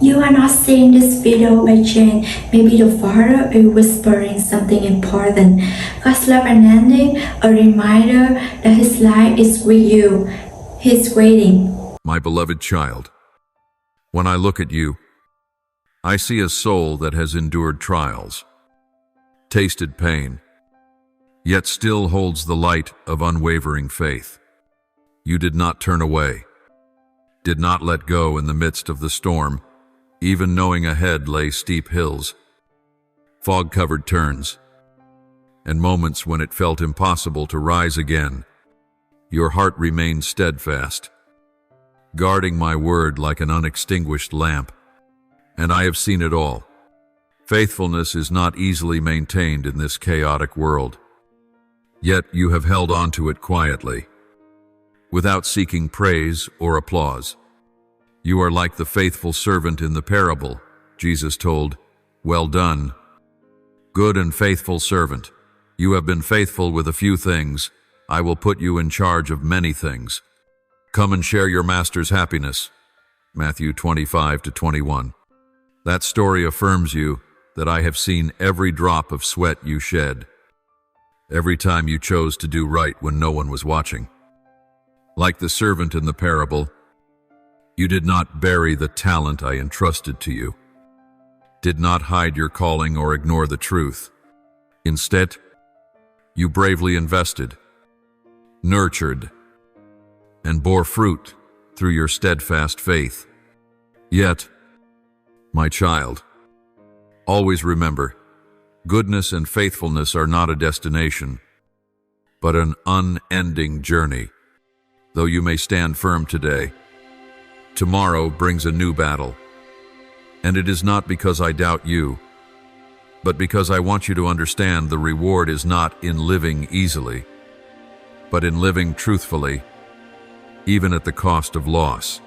You are not seeing this video by chance. Maybe the Father is whispering something important. God's love unending, a reminder that His light is with you. He's waiting. My beloved child, when I look at you, I see a soul that has endured trials, tasted pain, yet still holds the light of unwavering faith. You did not turn away, did not let go in the midst of the storm, even knowing ahead lay steep hills, fog-covered turns, and moments when it felt impossible to rise again. Your heart remained steadfast, guarding my word like an unextinguished lamp. And I have seen it all. Faithfulness is not easily maintained in this chaotic world. Yet you have held on to it quietly, without seeking praise or applause. You are like the faithful servant in the parable. Jesus told, "Well done, good and faithful servant. You have been faithful with a few things. I will put you in charge of many things. Come and share your master's happiness." Matthew 25-21. That story affirms you that I have seen every drop of sweat you shed, every time you chose to do right when no one was watching. Like the servant in the parable, you did not bury the talent I entrusted to you, did not hide your calling or ignore the truth. Instead, you bravely invested, nurtured, and bore fruit through your steadfast faith. Yet, my child, always remember, goodness and faithfulness are not a destination, but an unending journey. Though you may stand firm today, tomorrow brings a new battle. And it is not because I doubt you, but because I want you to understand the reward is not in living easily, but in living truthfully, even at the cost of loss.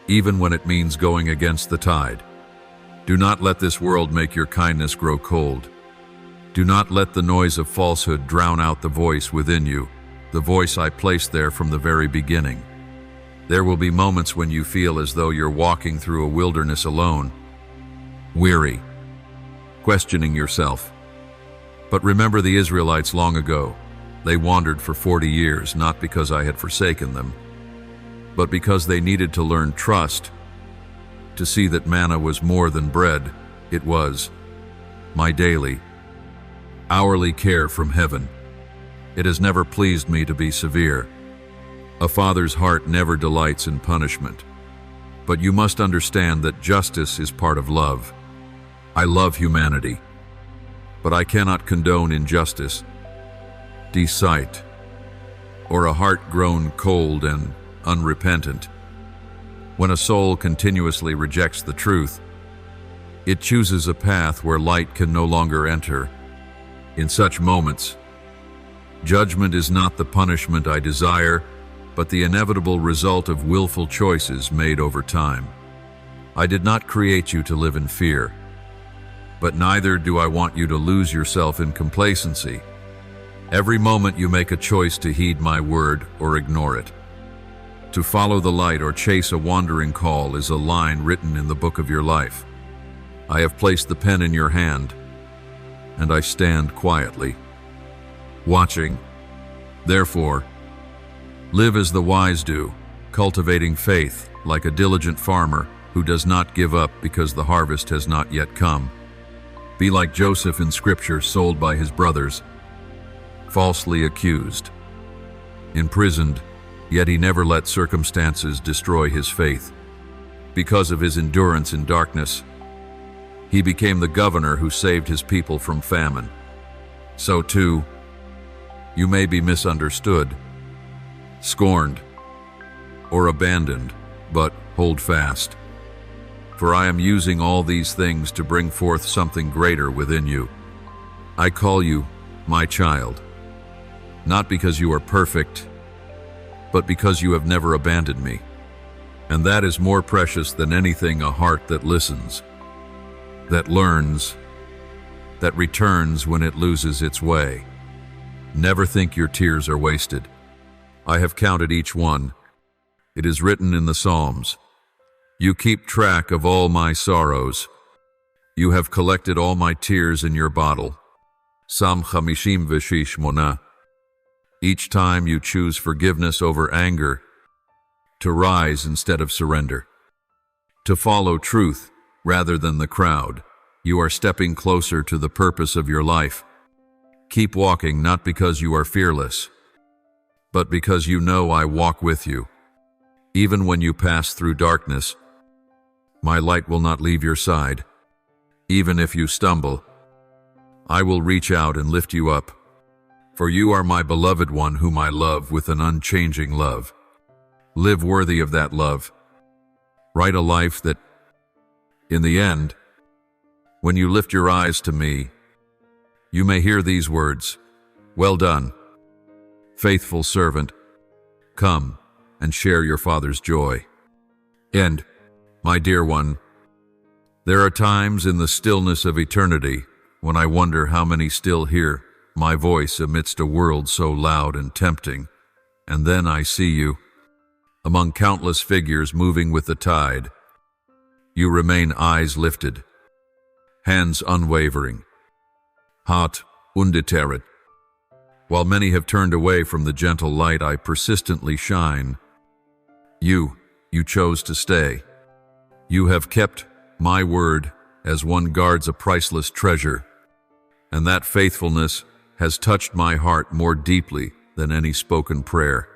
Even when it means going against the tide. Do not let this world make your kindness grow cold. Do not let the noise of falsehood drown out the voice within you, the voice I placed there from the very beginning. There will be moments when you feel as though you're walking through a wilderness alone, weary, questioning yourself. But remember the Israelites long ago. They wandered for 40 years, not because I had forsaken them, but because they needed to learn trust, to see that manna was more than bread. It was my daily, hourly care from heaven. It has never pleased me to be severe. A father's heart never delights in punishment. But you must understand that justice is part of love. I love humanity, but I cannot condone injustice, deceit, or a heart grown cold and unrepentant. When a soul continuously rejects the truth, it chooses a path where light can no longer enter. In such moments, judgment is not the punishment I desire, but the inevitable result of willful choices made over time. I did not create you to live in fear, but neither do I want you to lose yourself in complacency. Every moment you make a choice to heed my word or ignore it. To follow the light or chase a wandering call is a line written in the book of your life. I have placed the pen in your hand, and I stand quietly, watching. Therefore, live as the wise do, cultivating faith like a diligent farmer who does not give up because the harvest has not yet come. Be like Joseph in Scripture, sold by his brothers, falsely accused, imprisoned, yet he never let circumstances destroy his faith. Because of his endurance in darkness, he became the governor who saved his people from famine. So too, you may be misunderstood, scorned, or abandoned, but hold fast. For I am using all these things to bring forth something greater within you. I call you my child, not because you are perfect, but because you have never abandoned me. And that is more precious than anything a heart that listens, that learns, that returns when it loses its way. Never think your tears are wasted. I have counted each one. It is written in the Psalms. You keep track of all my sorrows. You have collected all my tears in your bottle. Sam chamishim v'shish mona. Each time you choose forgiveness over anger, to rise instead of surrender, to follow truth rather than the crowd, you are stepping closer to the purpose of your life. Keep walking, not because you are fearless, but because you know I walk with you. Even when you pass through darkness, my light will not leave your side. Even if you stumble, I will reach out and lift you up. For you are my beloved one whom I love with an unchanging love. Live worthy of that love. Write a life that, in the end, when you lift your eyes to me, you may hear these words, "Well done, faithful servant. Come and share your Father's joy." And, my dear one, there are times in the stillness of eternity when I wonder how many still hear my voice amidst a world so loud and tempting, and then I see you, among countless figures moving with the tide. You remain eyes lifted, hands unwavering, heart undeterred. While many have turned away from the gentle light I persistently shine, you chose to stay. You have kept my word as one guards a priceless treasure, and that faithfulness has touched my heart more deeply than any spoken prayer.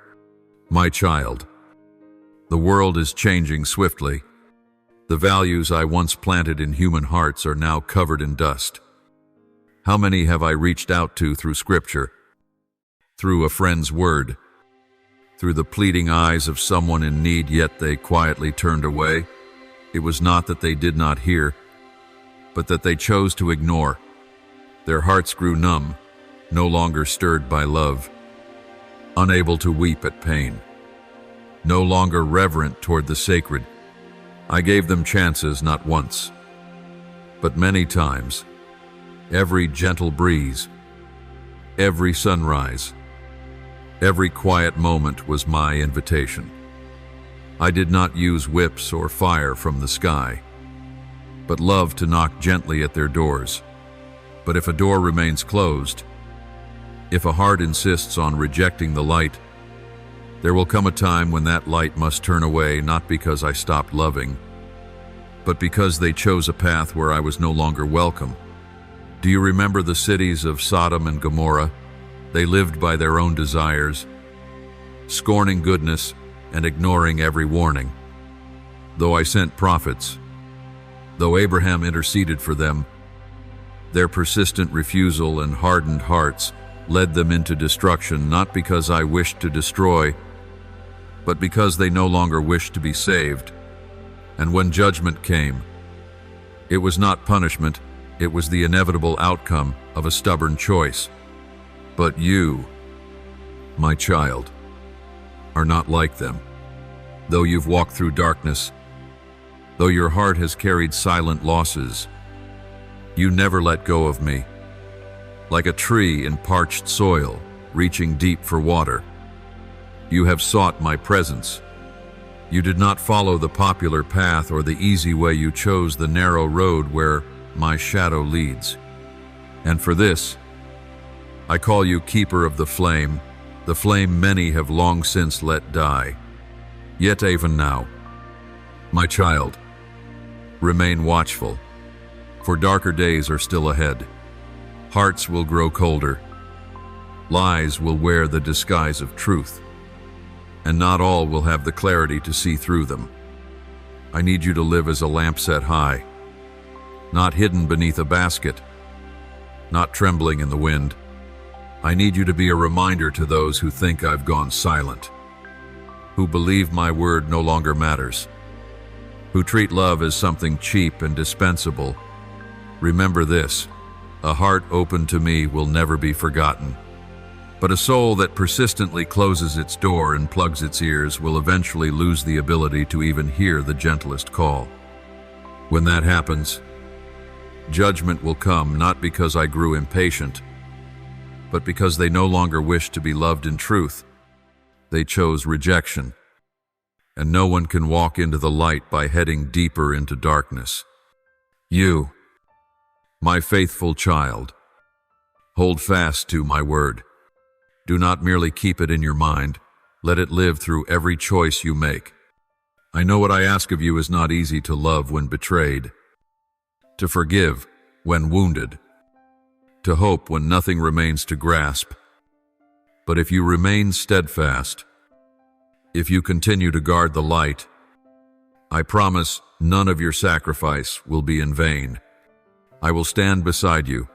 My child, the world is changing swiftly. The values I once planted in human hearts are now covered in dust. How many have I reached out to through Scripture, through a friend's word, through the pleading eyes of someone in need, yet they quietly turned away? It was not that they did not hear, but that they chose to ignore. Their hearts grew numb, no longer stirred by love, unable to weep at pain, no longer reverent toward the sacred. I gave them chances not once, but many times. Every gentle breeze, every sunrise, every quiet moment was my invitation. I did not use whips or fire from the sky, but love to knock gently at their doors. But if a door remains closed, if a heart insists on rejecting the light, there will come a time when that light must turn away, not because I stopped loving, but because they chose a path where I was no longer welcome. Do you remember the cities of Sodom and Gomorrah? They lived by their own desires, scorning goodness and ignoring every warning. Though I sent prophets, though Abraham interceded for them, their persistent refusal and hardened hearts led them into destruction, not because I wished to destroy, but because they no longer wished to be saved. And when judgment came, it was not punishment, it was the inevitable outcome of a stubborn choice. But you, my child, are not like them. Though you've walked through darkness, though your heart has carried silent losses, you never let go of me. Like a tree in parched soil, reaching deep for water, you have sought my presence. You did not follow the popular path or the easy way. You chose the narrow road where my shadow leads. And for this, I call you keeper of the flame many have long since let die. Yet even now, my child, remain watchful, for darker days are still ahead. Hearts will grow colder. Lies will wear the disguise of truth, and not all will have the clarity to see through them. I need you to live as a lamp set high, not hidden beneath a basket, not trembling in the wind. I need you to be a reminder to those who think I've gone silent, who believe my word no longer matters, who treat love as something cheap and dispensable. Remember this: a heart open to me will never be forgotten, but a soul that persistently closes its door and plugs its ears will eventually lose the ability to even hear the gentlest call. When that happens, judgment will come, not because I grew impatient, but because they no longer wish to be loved in truth. They chose rejection. and no one can walk into the light by heading deeper into darkness. You, my faithful child, hold fast to my word. Do not merely keep it in your mind, let it live through every choice you make. I know what I ask of you is not easy: to love when betrayed, to forgive when wounded, to hope when nothing remains to grasp. But if you remain steadfast, if you continue to guard the light, I promise none of your sacrifice will be in vain. I will stand beside you,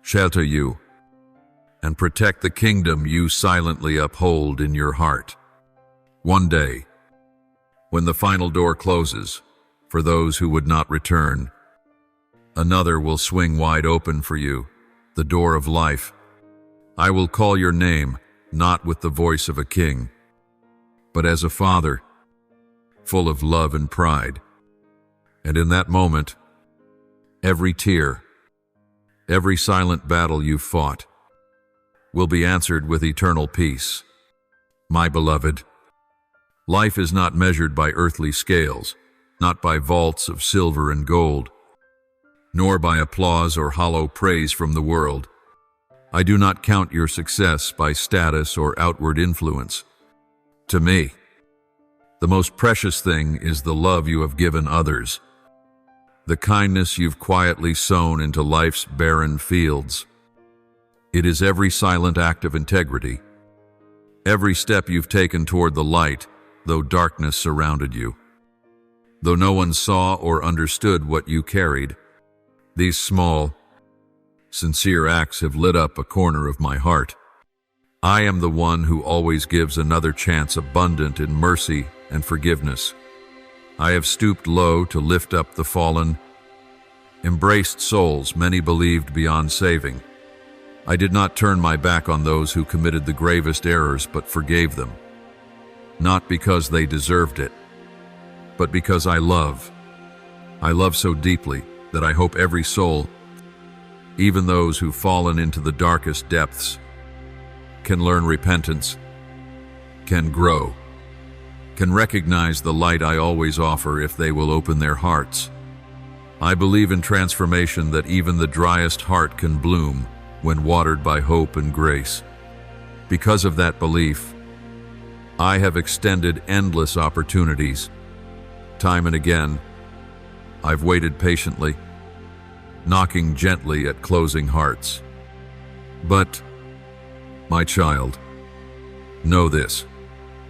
shelter you, and protect the kingdom you silently uphold in your heart. One day, when the final door closes for those who would not return, another will swing wide open for you, the door of life. I will call your name, not with the voice of a king, but as a father, full of love and pride. And in that moment, every tear, every silent battle you've fought, will be answered with eternal peace. My beloved, life is not measured by earthly scales, not by vaults of silver and gold, nor by applause or hollow praise from the world. I do not count your success by status or outward influence. To me, the most precious thing is the love you have given others, the kindness you've quietly sown into life's barren fields. It is every silent act of integrity, every step you've taken toward the light, though darkness surrounded you. Though no one saw or understood what you carried, these small, sincere acts have lit up a corner of my heart. I am the one who always gives another chance, abundant in mercy and forgiveness. I have stooped low to lift up the fallen, embraced souls many believed beyond saving. I did not turn my back on those who committed the gravest errors, but forgave them, not because they deserved it, but because I love. I love so deeply that I hope every soul, even those who've fallen into the darkest depths, can learn repentance, can grow, can recognize the light I always offer if they will open their hearts. I believe in transformation, that even the driest heart can bloom when watered by hope and grace. Because of that belief, I have extended endless opportunities. Time and again, I've waited patiently, knocking gently at closing hearts. But, my child, know this: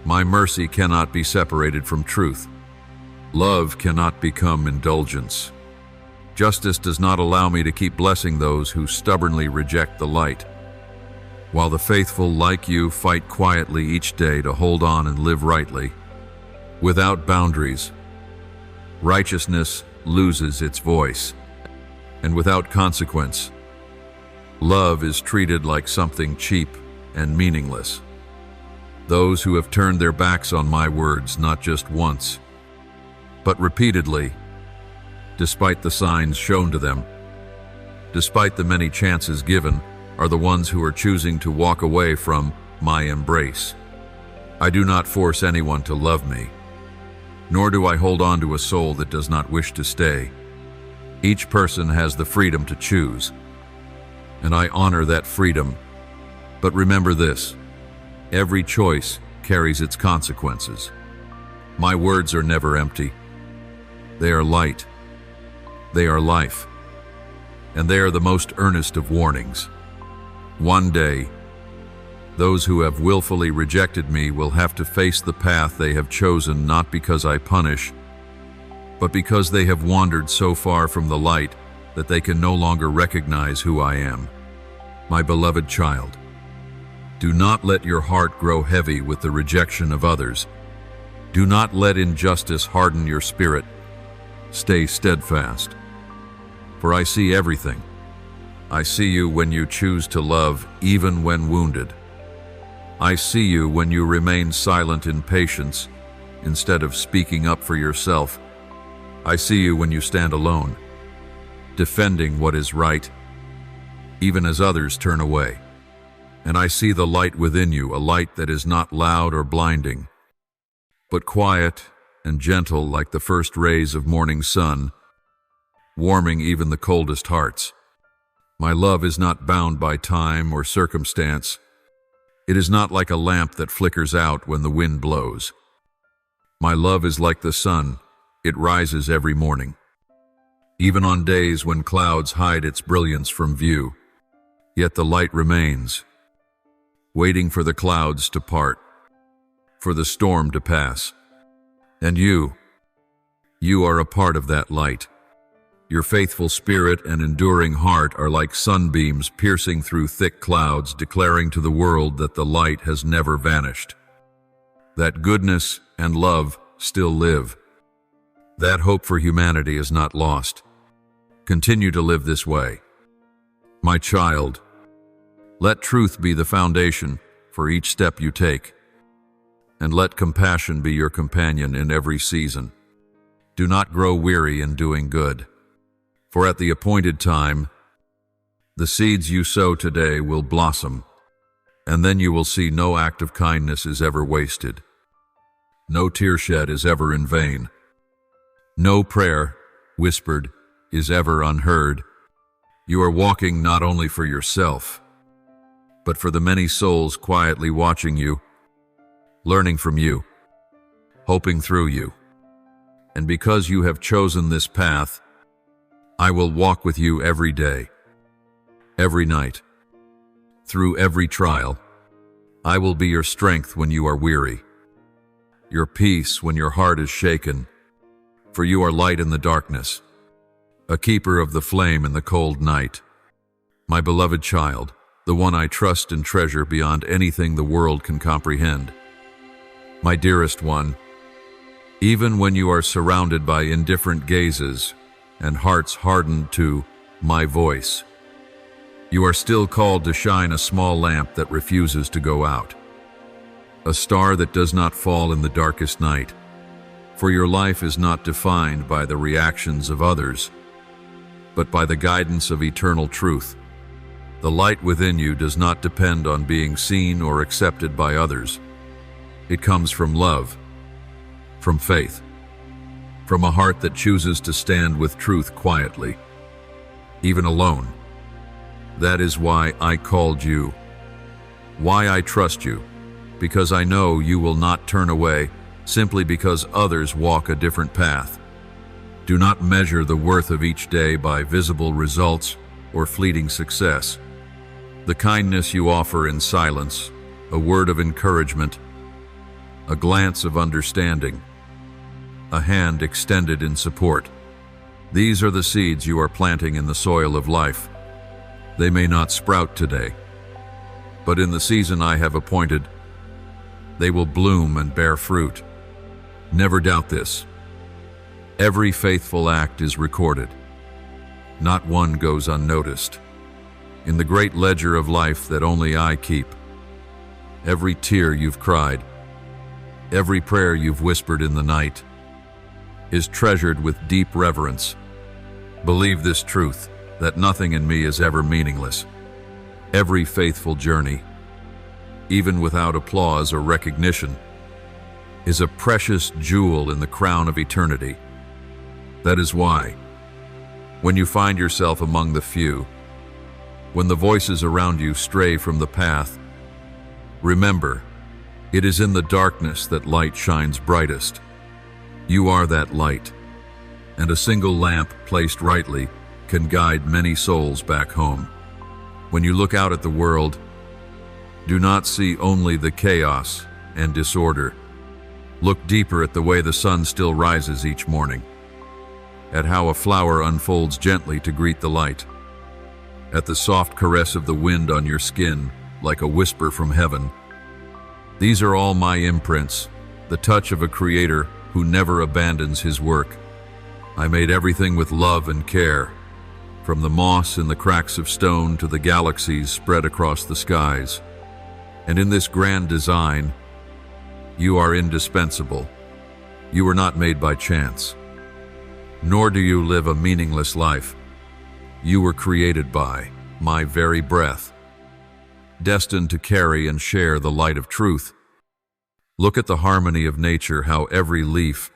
my mercy cannot be separated from truth. Love cannot become indulgence. Justice does not allow me to keep blessing those who stubbornly reject the light. While the faithful, like you, fight quietly each day to hold on and live rightly, without boundaries, righteousness loses its voice, and without consequence, love is treated like something cheap and meaningless. Those who have turned their backs on my words not just once, but repeatedly, despite the signs shown to them, despite the many chances given, are the ones who are choosing to walk away from my embrace. I do not force anyone to love me, nor do I hold on to a soul that does not wish to stay. Each person has the freedom to choose, and I honor that freedom. But remember this: every choice carries its consequences. My words are never empty. They are light. They are life. And they are the most earnest of warnings. One day, those who have willfully rejected me will have to face the path they have chosen, not because I punish, but because they have wandered so far from the light that they can no longer recognize who I am. My beloved child, do not let your heart grow heavy with the rejection of others. Do not let injustice harden your spirit. Stay steadfast. For I see everything. I see you when you choose to love, even when wounded. I see you when you remain silent in patience, instead of speaking up for yourself. I see you when you stand alone, defending what is right, even as others turn away. And I see the light within you, a light that is not loud or blinding, but quiet and gentle like the first rays of morning sun, warming even the coldest hearts. My love is not bound by time or circumstance. It is not like a lamp that flickers out when the wind blows. My love is like the sun. It rises every morning. Even on days when clouds hide its brilliance from view, yet the light remains, waiting for the clouds to part, for the storm to pass. And you are a part of that light. Your faithful spirit and enduring heart are like sunbeams piercing through thick clouds, declaring to the world that the light has never vanished, that goodness and love still live, that hope for humanity is not lost. Continue to live this way. My child, let truth be the foundation for each step you take, and let compassion be your companion in every season. Do not grow weary in doing good, for at the appointed time, the seeds you sow today will blossom, and then you will see no act of kindness is ever wasted. No tear shed is ever in vain. No prayer, whispered, is ever unheard. You are walking not only for yourself, but for the many souls quietly watching you, learning from you, hoping through you. And because you have chosen this path, I will walk with you every day, every night, through every trial. I will be your strength when you are weary, your peace when your heart is shaken, for you are light in the darkness, a keeper of the flame in the cold night. My beloved child, the one I trust and treasure beyond anything the world can comprehend. My dearest one, even when you are surrounded by indifferent gazes and hearts hardened to my voice, you are still called to shine a small lamp that refuses to go out, a star that does not fall in the darkest night. For your life is not defined by the reactions of others, but by the guidance of eternal truth. The light within you does not depend on being seen or accepted by others. It comes from love, from faith, from a heart that chooses to stand with truth quietly, even alone. That is why I called you, why I trust you, because I know you will not turn away simply because others walk a different path. Do not measure the worth of each day by visible results or fleeting success. The kindness you offer in silence, a word of encouragement, a glance of understanding, a hand extended in support. These are the seeds you are planting in the soil of life. They may not sprout today, but in the season I have appointed, they will bloom and bear fruit. Never doubt this. Every faithful act is recorded. Not one goes unnoticed. In the great ledger of life that only I keep, every tear you've cried, every prayer you've whispered in the night, is treasured with deep reverence. Believe this truth, that nothing in me is ever meaningless. Every faithful journey, even without applause or recognition, is a precious jewel in the crown of eternity. That is why, when you find yourself among the few, when the voices around you stray from the path, remember, it is in the darkness that light shines brightest. You are that light, and a single lamp placed rightly can guide many souls back home. When you look out at the world, do not see only the chaos and disorder. Look deeper at the way the sun still rises each morning, at how a flower unfolds gently to greet the light, at the soft caress of the wind on your skin like a whisper from heaven. These are all my imprints, the touch of a creator who never abandons his work. I made everything with love and care, from the moss in the cracks of stone to the galaxies spread across the skies. And in this grand design, you are indispensable. You were not made by chance, nor do you live a meaningless life. You were created by my very breath, destined to carry and share the light of truth. Look at the harmony of nature, how every leaf,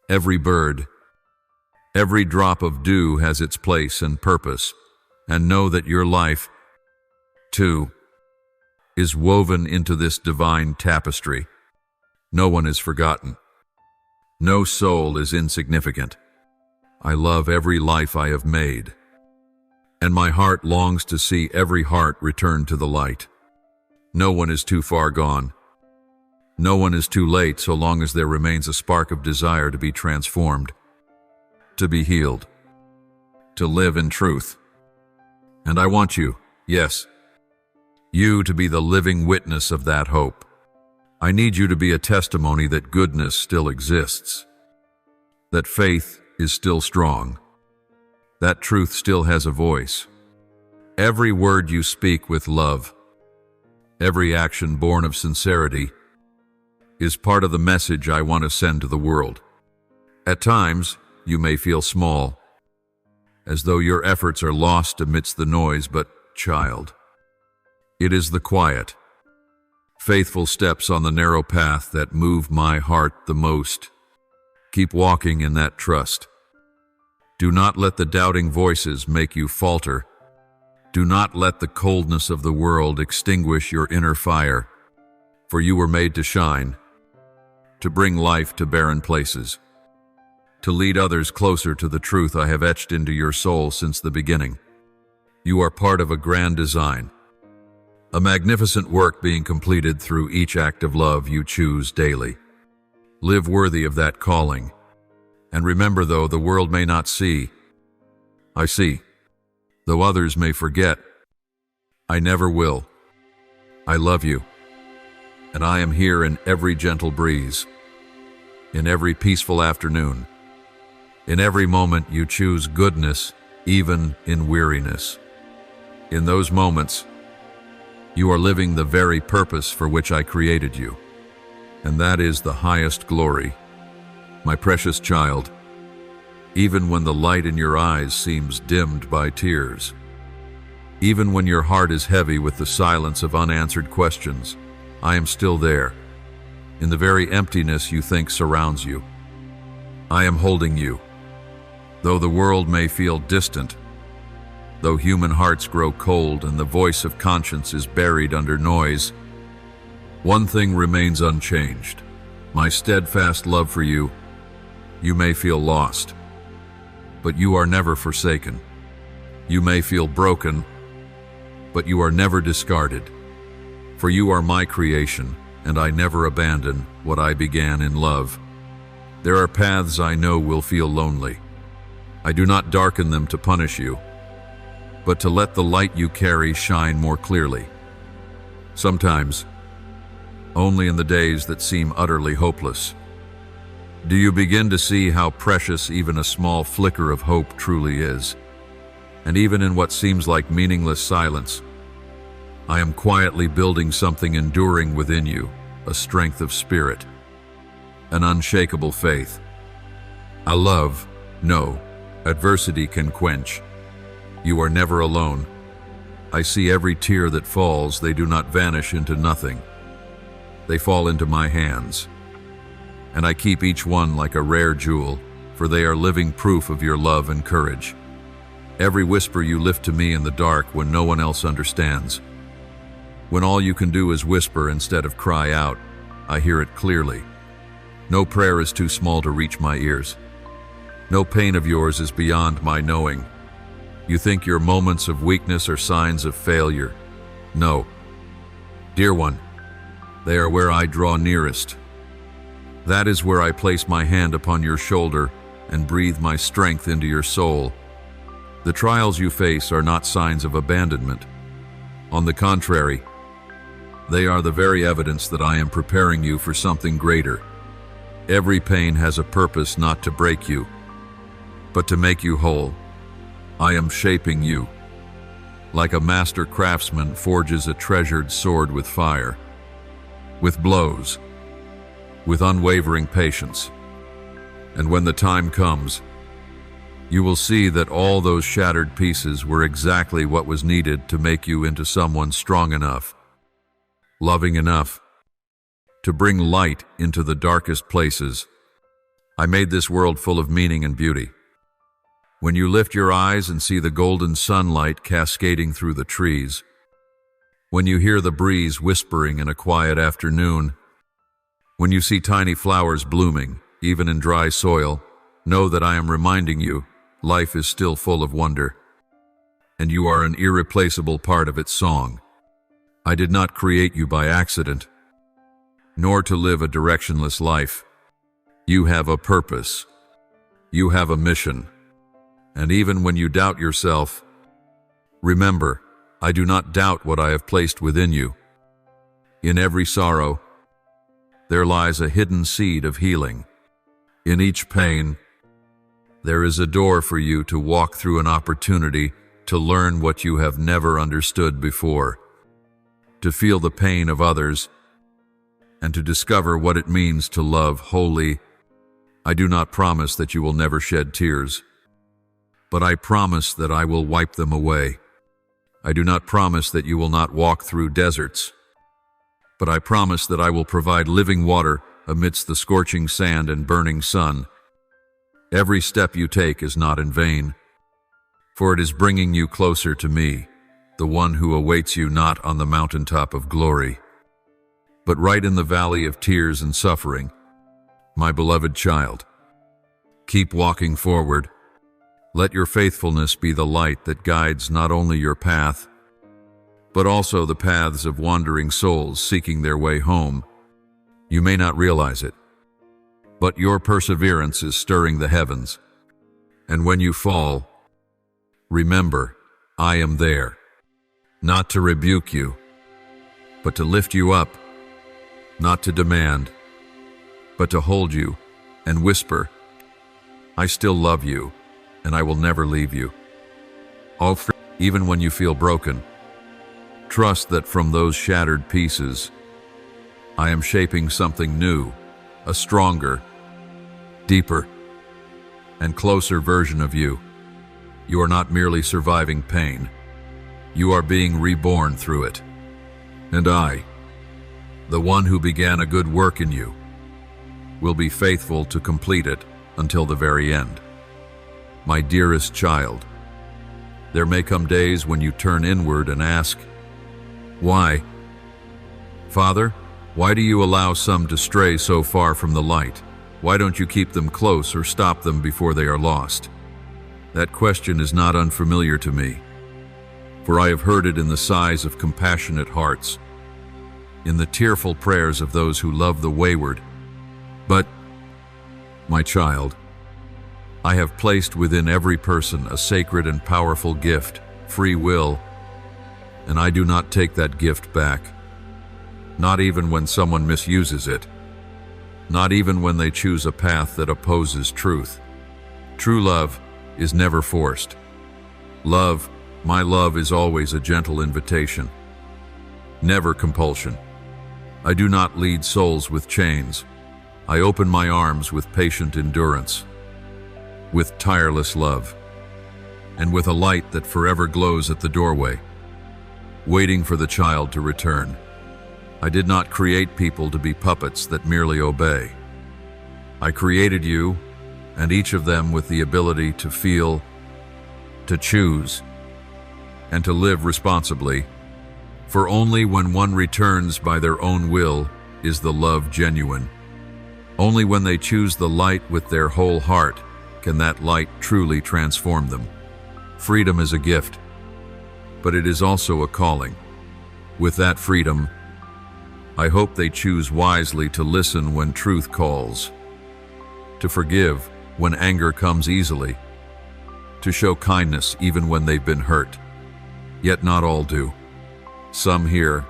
every bird, every drop of dew has its place and purpose, and know that your life, too, is woven into this divine tapestry. No one is forgotten. No soul is insignificant. I love every life I have made, and my heart longs to see every heart return to the light. No one is too far gone. No one is too late so long as there remains a spark of desire to be transformed, to be healed, to live in truth. And I want you, yes, you to be the living witness of that hope. I need you to be a testimony that goodness still exists, that faith is still strong, that truth still has a voice. Every word you speak with love, every action born of sincerity, is part of the message I want to send to the world. At times, you may feel small, as though your efforts are lost amidst the noise, but, child, it is the quiet, faithful steps on the narrow path that move my heart the most. Keep walking in that trust. Do not let the doubting voices make you falter. Do not let the coldness of the world extinguish your inner fire, for you were made to shine, to bring life to barren places, to lead others closer to the truth I have etched into your soul since the beginning. You are part of a grand design, a magnificent work being completed through each act of love you choose daily. Live worthy of that calling, and remember, though the world may not see, I see. Though others may forget, I never will. I love you, and I am here in every gentle breeze, in every peaceful afternoon, in every moment you choose goodness, even in weariness. In those moments, you are living the very purpose for which I created you, and that is the highest glory. My precious child, even when the light in your eyes seems dimmed by tears, even when your heart is heavy with the silence of unanswered questions, I am still there, in the very emptiness you think surrounds you. I am holding you. Though the world may feel distant, though human hearts grow cold and the voice of conscience is buried under noise, one thing remains unchanged: my steadfast love for you. You may feel lost, but you are never forsaken. You may feel broken, but you are never discarded. For you are my creation, and I never abandon what I began in love. There are paths I know will feel lonely. I do not darken them to punish you, but to let the light you carry shine more clearly. Sometimes, only in the days that seem utterly hopeless, do you begin to see how precious even a small flicker of hope truly is. And even in what seems like meaningless silence, I am quietly building something enduring within you, a strength of spirit, an unshakable faith. A love, no, adversity can quench. You are never alone. I see every tear that falls. They do not vanish into nothing. They fall into my hands, and I keep each one like a rare jewel, for they are living proof of your love and courage. Every whisper you lift to me in the dark when no one else understands, when all you can do is whisper instead of cry out, I hear it clearly. No prayer is too small to reach my ears. No pain of yours is beyond my knowing. You think your moments of weakness are signs of failure. No. Dear one, they are where I draw nearest. That is where I place my hand upon your shoulder and breathe my strength into your soul. The trials you face are not signs of abandonment. On the contrary, they are the very evidence that I am preparing you for something greater. Every pain has a purpose, not to break you, but to make you whole. I am shaping you, like a master craftsman forges a treasured sword with fire, with blows, with unwavering patience. And when the time comes, you will see that all those shattered pieces were exactly what was needed to make you into someone strong enough, loving enough, to bring light into the darkest places. I made this world full of meaning and beauty. When you lift your eyes and see the golden sunlight cascading through the trees, when you hear the breeze whispering in a quiet afternoon, when you see tiny flowers blooming, even in dry soil, know that I am reminding you, life is still full of wonder, and you are an irreplaceable part of its song. I did not create you by accident, nor to live a directionless life. You have a purpose. You have a mission. And even when you doubt yourself, remember, I do not doubt what I have placed within you. In every sorrow, there lies a hidden seed of healing. In each pain, there is a door for you to walk through, an opportunity to learn what you have never understood before, to feel the pain of others, and to discover what it means to love wholly. I do not promise that you will never shed tears, but I promise that I will wipe them away. I do not promise that you will not walk through deserts, but I promise that I will provide living water amidst the scorching sand and burning sun. Every step you take is not in vain, for it is bringing you closer to me, the one who awaits you not on the mountaintop of glory, but right in the valley of tears and suffering. My beloved child, keep walking forward. Let your faithfulness be the light that guides not only your path, but also the paths of wandering souls seeking their way home. You may not realize it, but your perseverance is stirring the heavens. And when you fall, remember, I am there, not to rebuke you, but to lift you up, not to demand, but to hold you and whisper, I still love you, and I will never leave you. Even when you feel broken, trust that from those shattered pieces, I am shaping something new, a stronger, deeper, and closer version of you. You are not merely surviving pain. You are being reborn through it. And I, the one who began a good work in you, will be faithful to complete it until the very end. My dearest child, there may come days when you turn inward and ask, why? Father, why do you allow some to stray so far from the light? Why don't you keep them close or stop them before they are lost? That question is not unfamiliar to me, for I have heard it in the sighs of compassionate hearts, in the tearful prayers of those who love the wayward. But, my child, I have placed within every person a sacred and powerful gift, free will, and I do not take that gift back, not even when someone misuses it, not even when they choose a path that opposes truth. True love is never forced. Love, my love, is always a gentle invitation, never compulsion. I do not lead souls with chains. I open my arms with patient endurance, with tireless love, and with a light that forever glows at the doorway, waiting for the child to return. I did not create people to be puppets that merely obey. I created you, and each of them with the ability to feel, to choose, and to live responsibly. For only when one returns by their own will is the love genuine. Only when they choose the light with their whole heart can that light truly transform them. Freedom is a gift, but it is also a calling. With that freedom, I hope they choose wisely to listen when truth calls, to forgive when anger comes easily, to show kindness even when they've been hurt. Yet not all do. Some hear,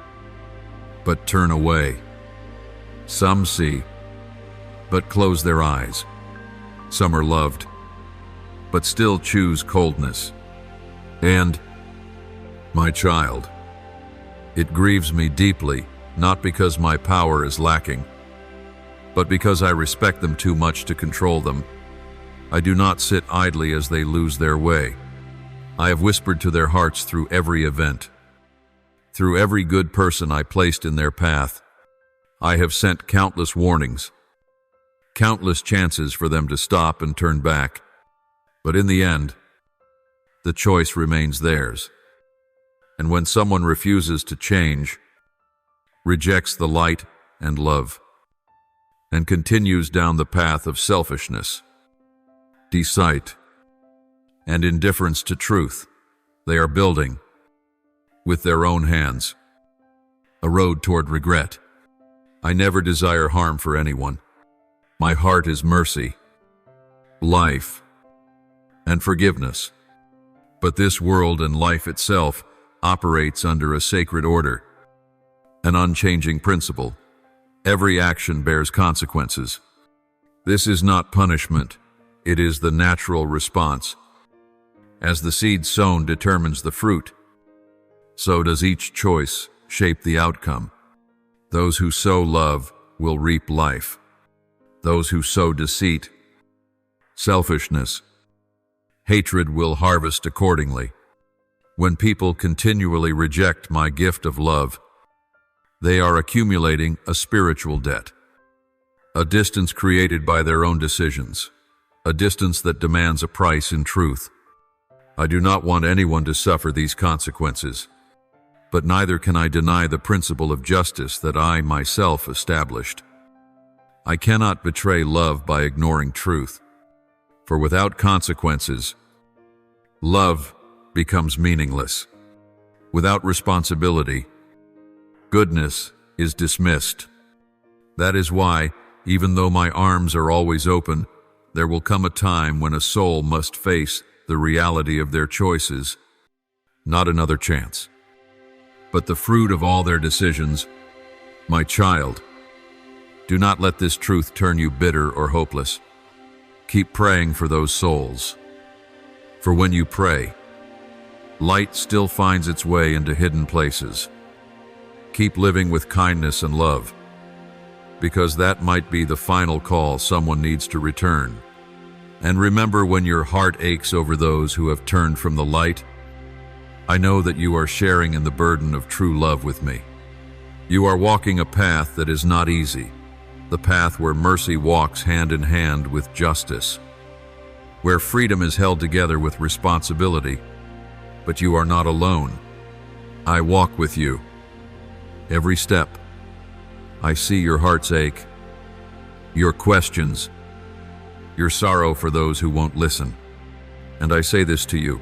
but turn away. Some see, but close their eyes. Some are loved, but still choose coldness. And, my child, it grieves me deeply, not because my power is lacking, but because I respect them too much to control them. I do not sit idly as they lose their way. I have whispered to their hearts through every event, through every good person I placed in their path. I have sent countless warnings, countless chances for them to stop and turn back. But in the end, the choice remains theirs. And when someone refuses to change, rejects the light and love, and continues down the path of selfishness, deceit, and indifference to truth, they are building, with their own hands, a road toward regret. I never desire harm for anyone. My heart is mercy, life, and forgiveness. But this world and life itself operates under a sacred order, an unchanging principle. Every action bears consequences. This is not punishment, it is the natural response. As the seed sown determines the fruit, so does each choice shape the outcome. Those who sow love will reap life. Those who sow deceit, selfishness, hatred will harvest accordingly. When people continually reject my gift of love, they are accumulating a spiritual debt, a distance created by their own decisions, a distance that demands a price in truth. I do not want anyone to suffer these consequences, but neither can I deny the principle of justice that I myself established. I cannot betray love by ignoring truth, for without consequences, love becomes meaningless. Without responsibility, goodness is dismissed. That is why, even though my arms are always open, there will come a time when a soul must face the reality of their choices, not another chance, but the fruit of all their decisions. My child, do not let this truth turn you bitter or hopeless. Keep praying for those souls. For when you pray, light still finds its way into hidden places. Keep living with kindness and love, because that might be the final call someone needs to return. And remember, when your heart aches over those who have turned from the light, I know that you are sharing in the burden of true love with me. You are walking a path that is not easy, the path where mercy walks hand in hand with justice, where freedom is held together with responsibility. But you are not alone. I walk with you. Every step. I see your heart's ache, your questions, your sorrow for those who won't listen. And I say this to you: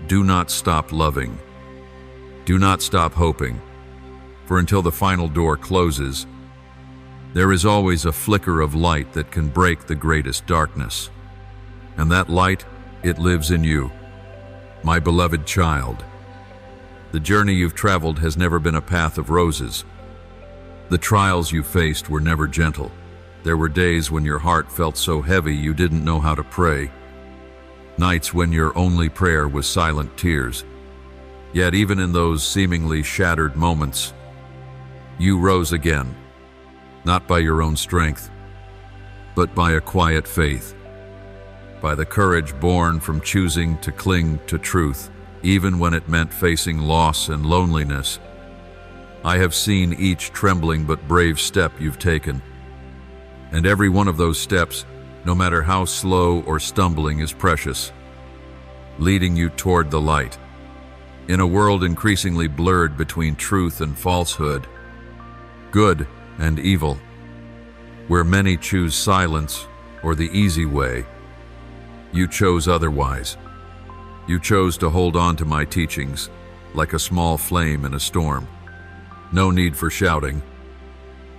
do not stop loving. Do not stop hoping. For until the final door closes, there is always a flicker of light that can break the greatest darkness. And that light, it lives in you, my beloved child. The journey you've traveled has never been a path of roses. The trials you faced were never gentle. There were days when your heart felt so heavy you didn't know how to pray. Nights when your only prayer was silent tears. Yet even in those seemingly shattered moments, you rose again, not by your own strength, but by a quiet faith, by the courage born from choosing to cling to truth, even when it meant facing loss and loneliness. I have seen each trembling but brave step you've taken, and every one of those steps, no matter how slow or stumbling, is precious, leading you toward the light. In a world increasingly blurred between truth and falsehood, good and evil, where many choose silence or the easy way, you chose otherwise. You chose to hold on to my teachings like a small flame in a storm. No need for shouting,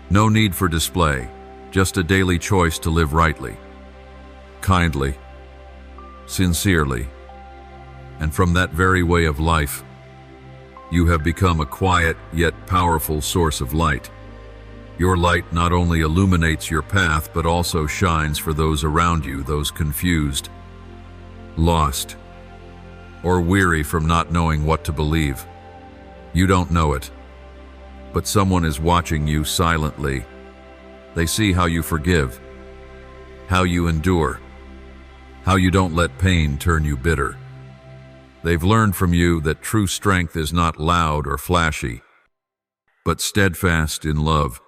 no need for display, just a daily choice to live rightly, kindly, sincerely. And from that very way of life, you have become a quiet yet powerful source of light. Your light not only illuminates your path, but also shines for those around you, those confused, lost, or weary from not knowing what to believe. You don't know it, but someone is watching you silently. They see how you forgive, how you endure, how you don't let pain turn you bitter. They've learned from you that true strength is not loud or flashy, but steadfast in love.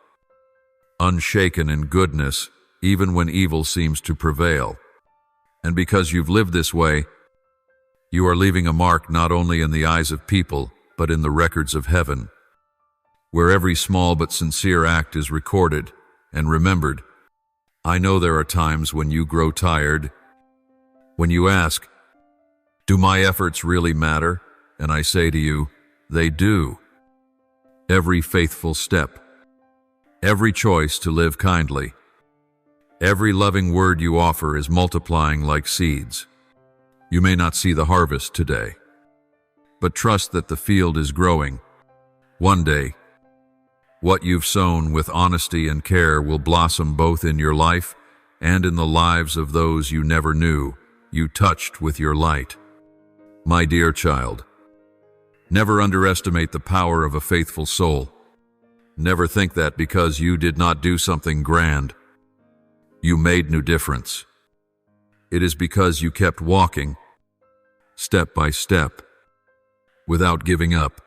unshaken in goodness, even when evil seems to prevail. And because you've lived this way, you are leaving a mark not only in the eyes of people, but in the records of heaven, where every small but sincere act is recorded and remembered. I know there are times when you grow tired, when you ask, "Do my efforts really matter?" And I say to you, they do. Every faithful step, every choice to live kindly, every loving word you offer is multiplying like seeds. You may not see the harvest today, but trust that the field is growing. One day, what you've sown with honesty and care will blossom both in your life and in the lives of those you never knew you touched with your light. My dear child, never underestimate the power of a faithful soul. Never think that because you did not do something grand, you made no difference. It is because you kept walking, step by step, without giving up,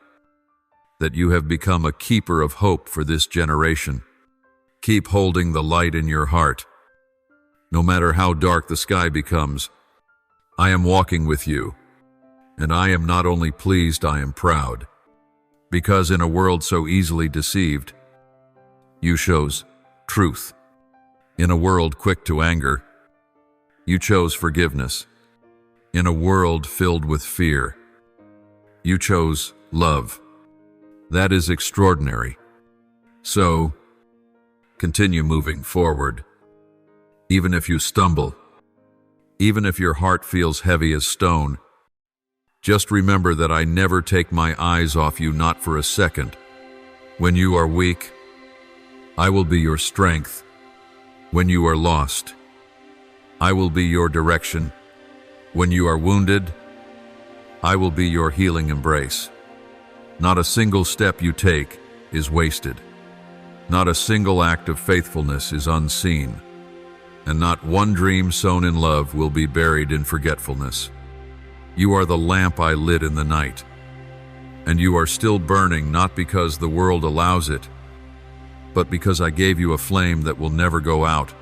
that you have become a keeper of hope for this generation. Keep holding the light in your heart. No matter how dark the sky becomes, I am walking with you, and I am not only pleased, I am proud, because in a world so easily deceived, you chose truth. In a world quick to anger, you chose forgiveness. In a world filled with fear, you chose love. That is extraordinary. So, continue moving forward. Even if you stumble, even if your heart feels heavy as stone, just remember that I never take my eyes off you, not for a second. When you are weak, I will be your strength. When you are lost, I will be your direction. When you are wounded, I will be your healing embrace. Not a single step you take is wasted. Not a single act of faithfulness is unseen. And not one dream sown in love will be buried in forgetfulness. You are the lamp I lit in the night. And you are still burning, not because the world allows it, but because I gave you a flame that will never go out.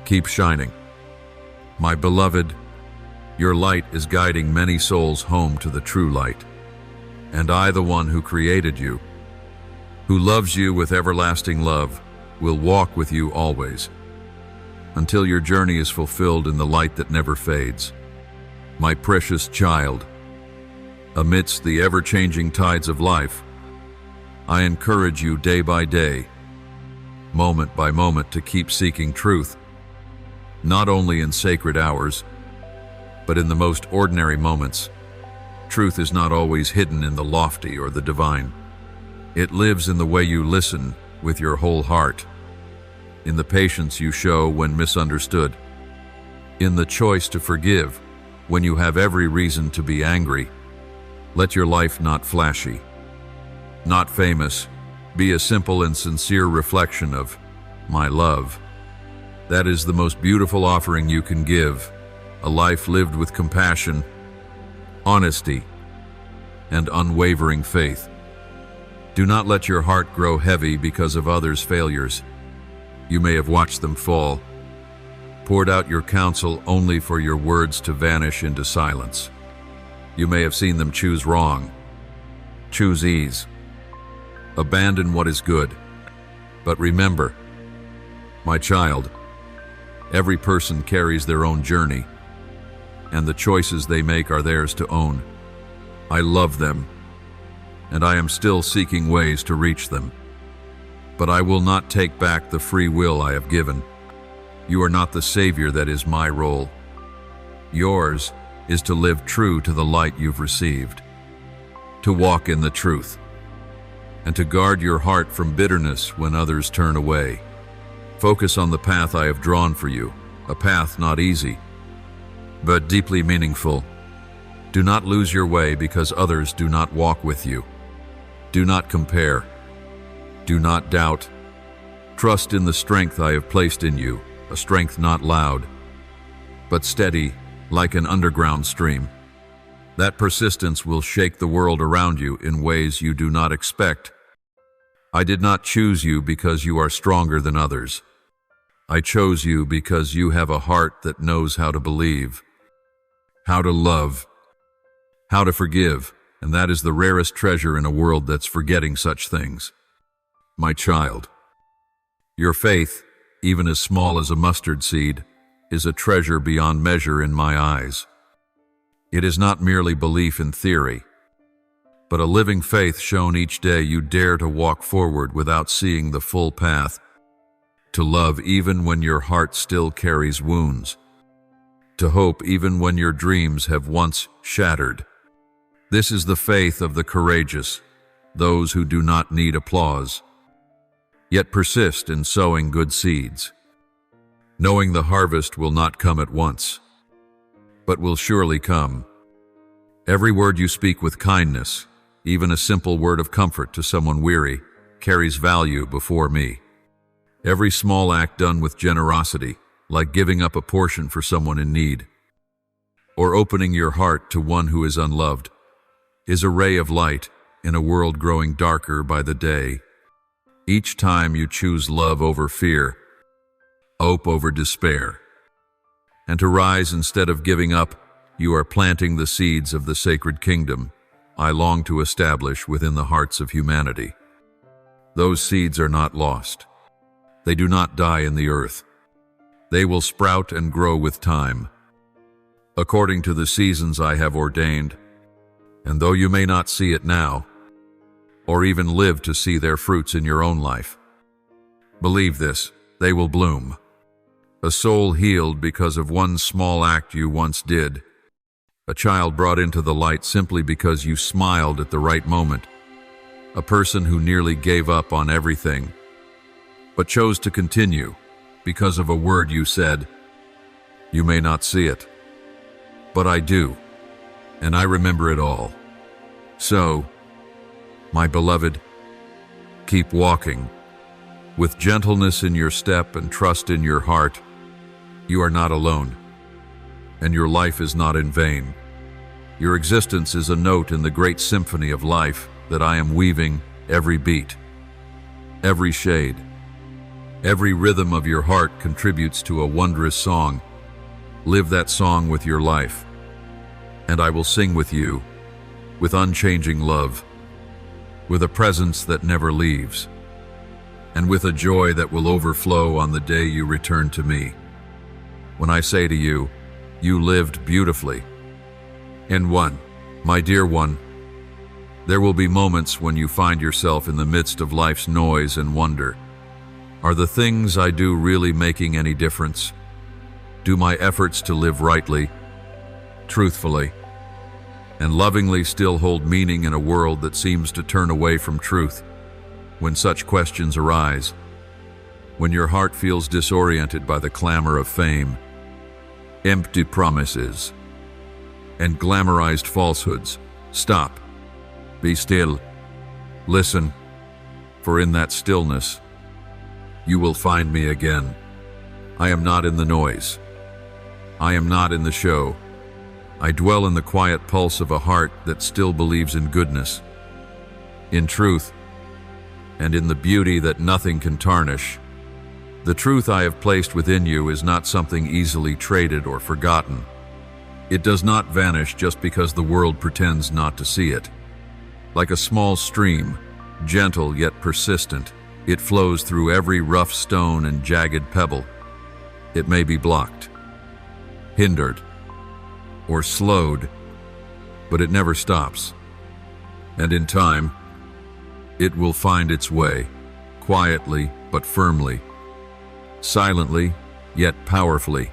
Keep shining. My beloved, your light is guiding many souls home to the true light. And I, the one who created you, who loves you with everlasting love, will walk with you always, until your journey is fulfilled in the light that never fades. My precious child, amidst the ever-changing tides of life, I encourage you day by day, moment by moment, to keep seeking truth, not only in sacred hours, but in the most ordinary moments. Truth is not always hidden in the lofty or the divine. It lives in the way you listen with your whole heart, in the patience you show when misunderstood, in the choice to forgive when you have every reason to be angry. Let your life not flashy, not famous, be a simple and sincere reflection of my love. That is the most beautiful offering you can give, a life lived with compassion, honesty, and unwavering faith. Do not let your heart grow heavy because of others' failures. You may have watched them fall, poured out your counsel only for your words to vanish into silence. You may have seen them choose wrong, choose ease, abandon what is good. But remember, my child, every person carries their own journey, and the choices they make are theirs to own. I love them, and I am still seeking ways to reach them. But I will not take back the free will I have given. You are not the savior that is my role. Yours is to live true to the light you've received, to walk in the truth, and to guard your heart from bitterness when others turn away. Focus on the path I have drawn for you, a path not easy, but deeply meaningful. Do not lose your way because others do not walk with you. Do not compare. Do not doubt. Trust in the strength I have placed in you, a strength not loud, but steady like an underground stream. That persistence will shake the world around you in ways you do not expect. I did not choose you because you are stronger than others. I chose you because you have a heart that knows how to believe, how to love, how to forgive, and that is the rarest treasure in a world that's forgetting such things. My child, your faith, even as small as a mustard seed, is a treasure beyond measure in my eyes. It is not merely belief in theory, but a living faith shown each day you dare to walk forward without seeing the full path, to love even when your heart still carries wounds, to hope even when your dreams have once shattered. This is the faith of the courageous, those who do not need applause, yet persist in sowing good seeds, knowing the harvest will not come at once, but will surely come. Every word you speak with kindness, even a simple word of comfort to someone weary, carries value before me. Every small act done with generosity, like giving up a portion for someone in need, or opening your heart to one who is unloved, is a ray of light in a world growing darker by the day. Each time you choose love over fear, hope over despair, and to rise instead of giving up, you are planting the seeds of the sacred kingdom I long to establish within the hearts of humanity. Those seeds are not lost. They do not die in the earth. They will sprout and grow with time, according to the seasons I have ordained. And though you may not see it now, or even live to see their fruits in your own life, believe this, they will bloom. A soul healed because of one small act you once did. A child brought into the light simply because you smiled at the right moment. A person who nearly gave up on everything, but chose to continue because of a word you said. You may not see it, but I do, and I remember it all. So, my beloved, keep walking. With gentleness in your step and trust in your heart, you are not alone, and your life is not in vain. Your existence is a note in the great symphony of life that I am weaving every beat, every shade. Every rhythm of your heart contributes to a wondrous song. Live that song with your life, and I will sing with you, with unchanging love, with a presence that never leaves, and with a joy that will overflow on the day you return to me. When I say to you, you lived beautifully. And one, my dear one, there will be moments when you find yourself in the midst of life's noise and wonder. Are the things I do really making any difference? Do my efforts to live rightly, truthfully, and lovingly still hold meaning in a world that seems to turn away from truth? When such questions arise, when your heart feels disoriented by the clamor of fame, empty promises, and glamorized falsehoods, stop, be still, listen, for in that stillness, you will find me again. I am not in the noise. I am not in the show. I dwell in the quiet pulse of a heart that still believes in goodness, in truth, and in the beauty that nothing can tarnish. The truth I have placed within you is not something easily traded or forgotten. It does not vanish just because the world pretends not to see it. Like a small stream, gentle yet persistent, it flows through every rough stone and jagged pebble. It may be blocked, hindered, or slowed, but it never stops. And in time, it will find its way, quietly but firmly, silently yet powerfully.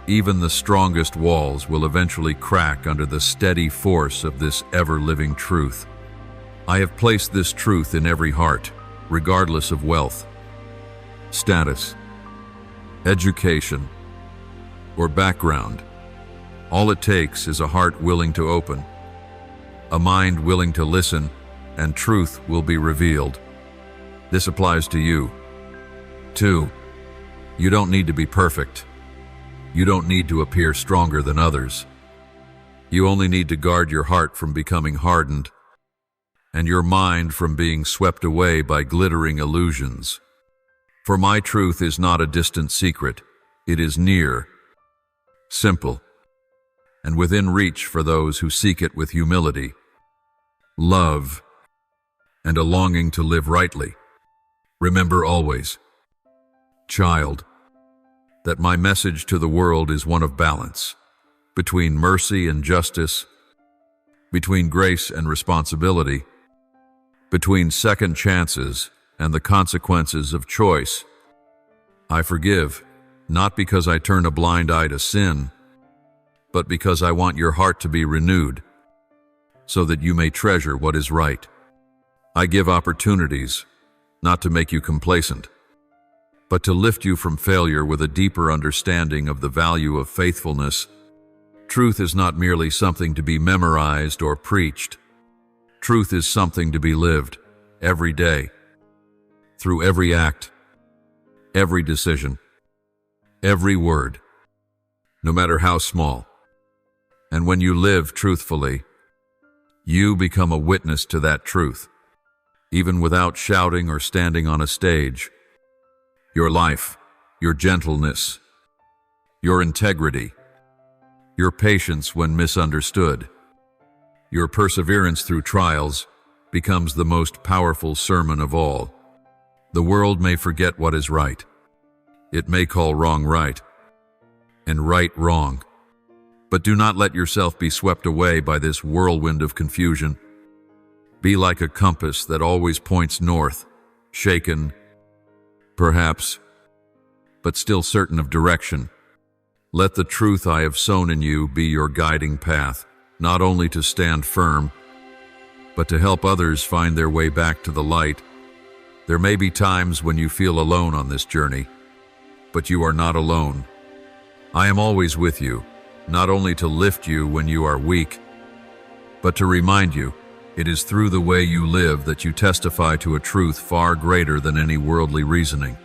Even the strongest walls will eventually crack under the steady force of this ever-living truth. I have placed this truth in every heart, regardless of wealth, status, education, or background. All it takes is a heart willing to open, a mind willing to listen, and truth will be revealed. This applies to you, too. You don't need to be perfect. You don't need to appear stronger than others. You only need to guard your heart from becoming hardened, and your mind from being swept away by glittering illusions. For my truth is not a distant secret, it is near, simple, and within reach for those who seek it with humility, love, and a longing to live rightly. Remember always, child, that my message to the world is one of balance, between mercy and justice, between grace and responsibility, between second chances and the consequences of choice. I forgive, not because I turn a blind eye to sin, but because I want your heart to be renewed, so that you may treasure what is right. I give opportunities, not to make you complacent, but to lift you from failure with a deeper understanding of the value of faithfulness. Truth is not merely something to be memorized or preached. Truth is something to be lived every day, through every act, every decision, every word, no matter how small. And when you live truthfully, you become a witness to that truth, even without shouting or standing on a stage. Your life, your gentleness, your integrity, your patience when misunderstood, your perseverance through trials becomes the most powerful sermon of all. The world may forget what is right. It may call wrong right, and right wrong. But do not let yourself be swept away by this whirlwind of confusion. Be like a compass that always points north, shaken, perhaps, but still certain of direction. Let the truth I have sown in you be your guiding path, not only to stand firm, but to help others find their way back to the light. There may be times when you feel alone on this journey, but you are not alone. I am always with you, not only to lift you when you are weak, but to remind you, it is through the way you live that you testify to a truth far greater than any worldly reasoning.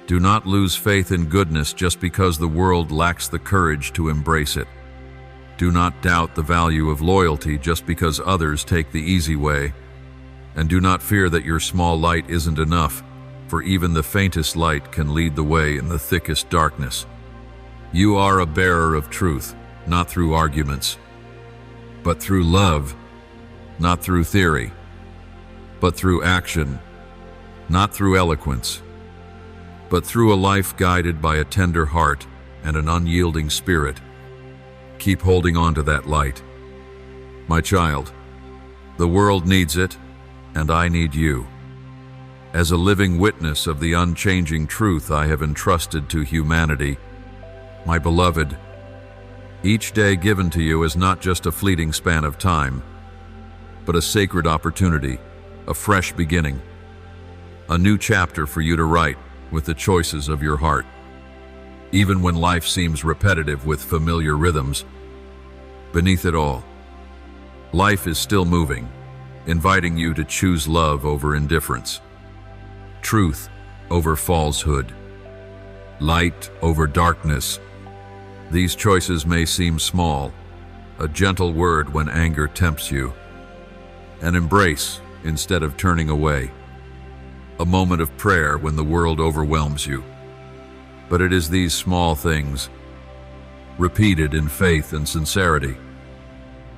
Do not lose faith in goodness just because the world lacks the courage to embrace it. Do not doubt the value of loyalty just because others take the easy way. And do not fear that your small light isn't enough, for even the faintest light can lead the way in the thickest darkness. You are a bearer of truth, not through arguments, but through love, not through theory, but through action, not through eloquence, but through a life guided by a tender heart and an unyielding spirit. Keep holding on to that light. My child, the world needs it, and I need you. As a living witness of the unchanging truth I have entrusted to humanity, my beloved, each day given to you is not just a fleeting span of time, but a sacred opportunity, a fresh beginning, a new chapter for you to write with the choices of your heart. Even when life seems repetitive with familiar rhythms, beneath it all, life is still moving, inviting you to choose love over indifference, truth over falsehood, light over darkness. These choices may seem small, a gentle word when anger tempts you, an embrace instead of turning away, a moment of prayer when the world overwhelms you. But it is these small things, repeated in faith and sincerity,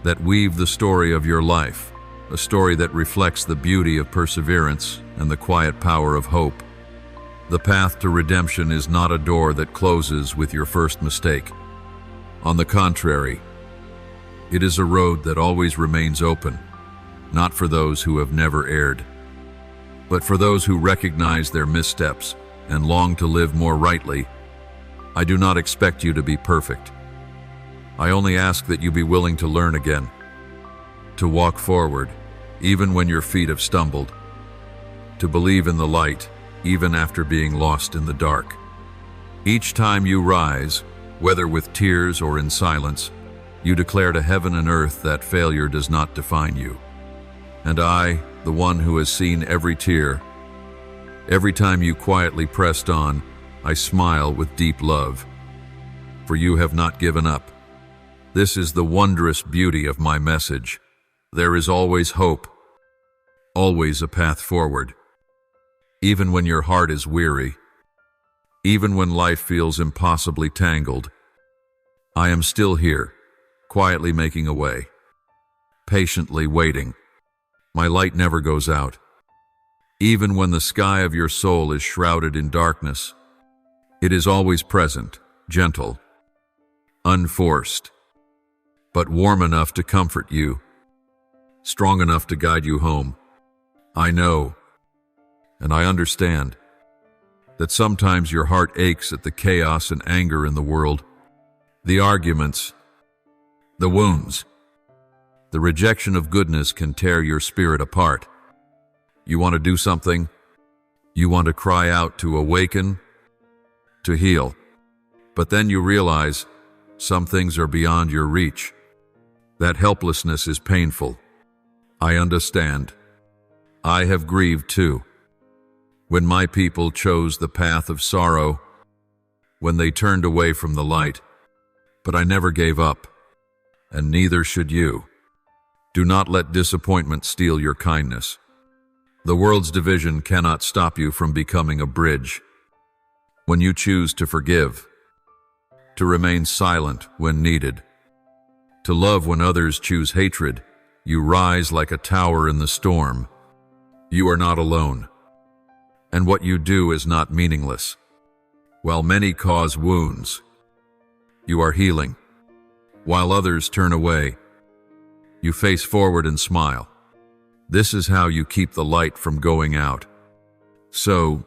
that weave the story of your life, a story that reflects the beauty of perseverance and the quiet power of hope. The path to redemption is not a door that closes with your first mistake. On the contrary, it is a road that always remains open, not for those who have never erred, but for those who recognize their missteps and long to live more rightly. I do not expect you to be perfect. I only ask that you be willing to learn again, to walk forward, even when your feet have stumbled, to believe in the light, even after being lost in the dark. Each time you rise, whether with tears or in silence, you declare to heaven and earth that failure does not define you. And I, the one who has seen every tear, every time you quietly pressed on, I smile with deep love, for you have not given up. This is the wondrous beauty of my message. There is always hope, always a path forward. Even when your heart is weary, even when life feels impossibly tangled, I am still here, quietly making a way, patiently waiting. My light never goes out. Even when the sky of your soul is shrouded in darkness, it is always present, gentle, unforced, but warm enough to comfort you, strong enough to guide you home. I know, and I understand, that sometimes your heart aches at the chaos and anger in the world, the arguments, the wounds. The rejection of goodness can tear your spirit apart. You want to do something. You want to cry out to awaken, to heal. But then you realize some things are beyond your reach. That helplessness is painful. I understand. I have grieved too. When my people chose the path of sorrow, when they turned away from the light. But I never gave up, and neither should you. Do not let disappointment steal your kindness. The world's division cannot stop you from becoming a bridge. When you choose to forgive, to remain silent when needed, to love when others choose hatred, you rise like a tower in the storm. You are not alone, and what you do is not meaningless. While many cause wounds, you are healing. While others turn away, you face forward and smile. This is how you keep the light from going out. So,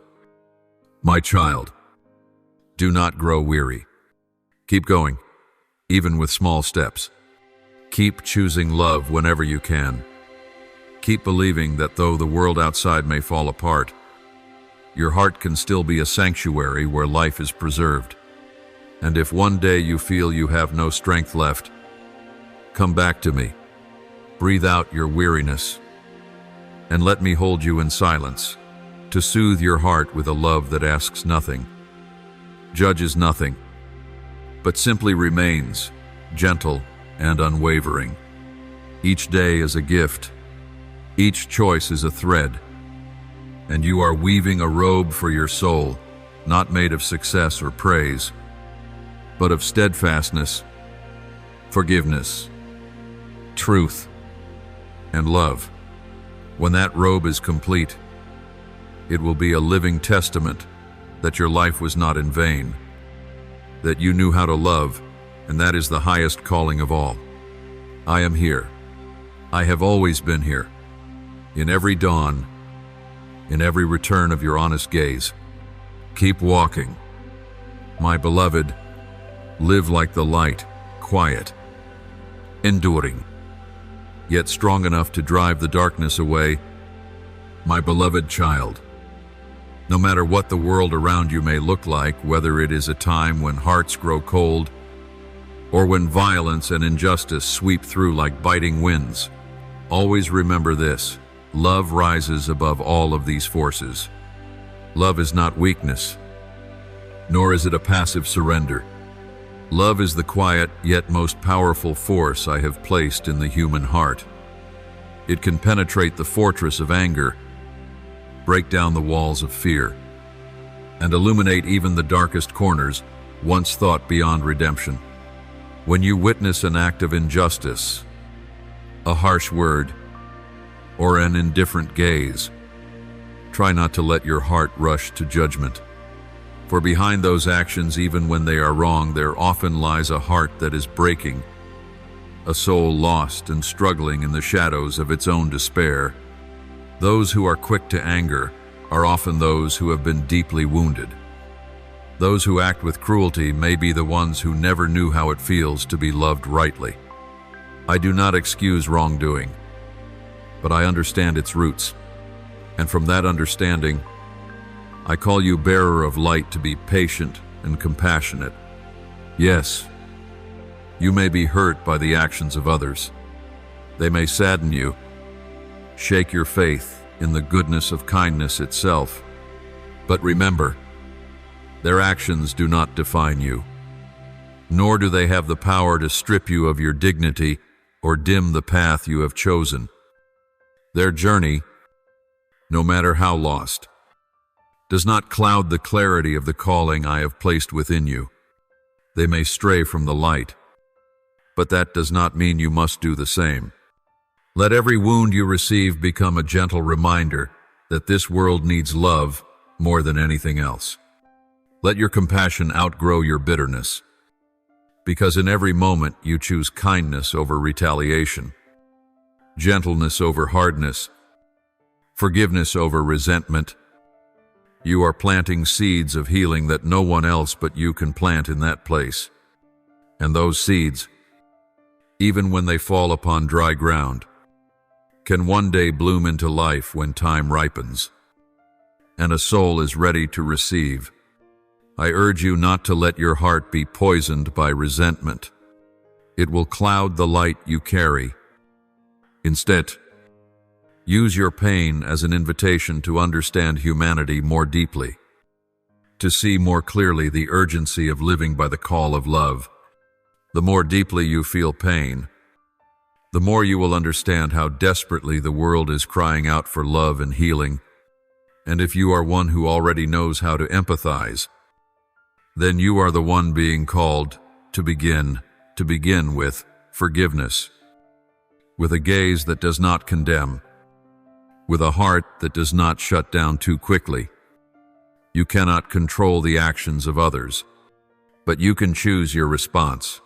my child, do not grow weary. Keep going, even with small steps. Keep choosing love whenever you can. Keep believing that though the world outside may fall apart, your heart can still be a sanctuary where life is preserved. And if one day you feel you have no strength left, come back to me. Breathe out your weariness, and let me hold you in silence, to soothe your heart with a love that asks nothing, judges nothing, but simply remains gentle and unwavering. Each day is a gift, each choice is a thread, and you are weaving a robe for your soul, not made of success or praise, but of steadfastness, forgiveness, truth, and love. When that robe is complete, it will be a living testament that your life was not in vain, that you knew how to love, and that is the highest calling of all. I am here. I have always been here. In every dawn, in every return of your honest gaze. Keep walking. My beloved, live like the light, quiet, enduring, yet strong enough to drive the darkness away. My beloved child, no matter what the world around you may look like, whether it is a time when hearts grow cold, or when violence and injustice sweep through like biting winds, always remember this: love rises above all of these forces. Love is not weakness, nor is it a passive surrender. Love is the quiet yet most powerful force I have placed in the human heart. It can penetrate the fortress of anger, break down the walls of fear, and illuminate even the darkest corners once thought beyond redemption. When you witness an act of injustice, a harsh word, or an indifferent gaze, try not to let your heart rush to judgment. For behind those actions, even when they are wrong, there often lies a heart that is breaking, a soul lost and struggling in the shadows of its own despair. Those who are quick to anger are often those who have been deeply wounded. Those who act with cruelty may be the ones who never knew how it feels to be loved rightly. I do not excuse wrongdoing, but I understand its roots, and from that understanding, I call you bearer of light to be patient and compassionate. Yes, you may be hurt by the actions of others. They may sadden you, shake your faith in the goodness of kindness itself. But remember, their actions do not define you, nor do they have the power to strip you of your dignity or dim the path you have chosen. Their journey, no matter how lost, does not cloud the clarity of the calling I have placed within you. They may stray from the light, but that does not mean you must do the same. Let every wound you receive become a gentle reminder that this world needs love more than anything else. Let your compassion outgrow your bitterness, because in every moment you choose kindness over retaliation, gentleness over hardness, forgiveness over resentment. You are planting seeds of healing that no one else but you can plant in that place. And those seeds, even when they fall upon dry ground, can one day bloom into life when time ripens and a soul is ready to receive. I urge you not to let your heart be poisoned by resentment. It will cloud the light you carry. Instead, use your pain as an invitation to understand humanity more deeply, to see more clearly the urgency of living by the call of love. The more deeply you feel pain, the more you will understand how desperately the world is crying out for love and healing. And if you are one who already knows how to empathize, then you are the one being called to begin with forgiveness, with a gaze that does not condemn, with a heart that does not shut down too quickly. You cannot control the actions of others, but you can choose your response.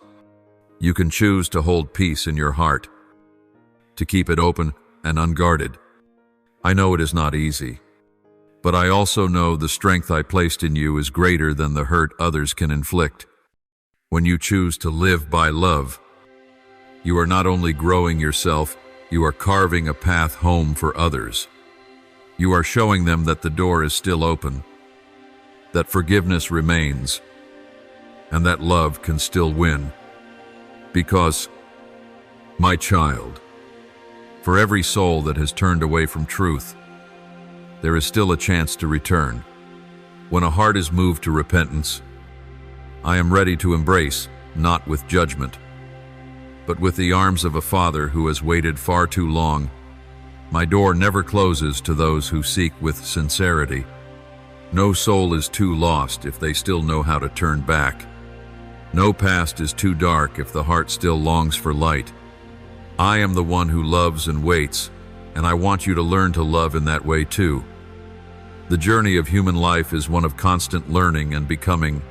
You can choose to hold peace in your heart, to keep it open and unguarded. I know it is not easy, but I also know the strength I placed in you is greater than the hurt others can inflict. When you choose to live by love, you are not only growing yourself, you are carving a path home for others. You are showing them that the door is still open, that forgiveness remains, and that love can still win. Because, my child, for every soul that has turned away from truth, there is still a chance to return. When a heart is moved to repentance, I am ready to embrace, not with judgment, but with the arms of a father who has waited far too long. My door never closes to those who seek with sincerity. No soul is too lost if they still know how to turn back. No past is too dark if the heart still longs for light. I am the one who loves and waits, and I want you to learn to love in that way too. The journey of human life is one of constant learning and becoming.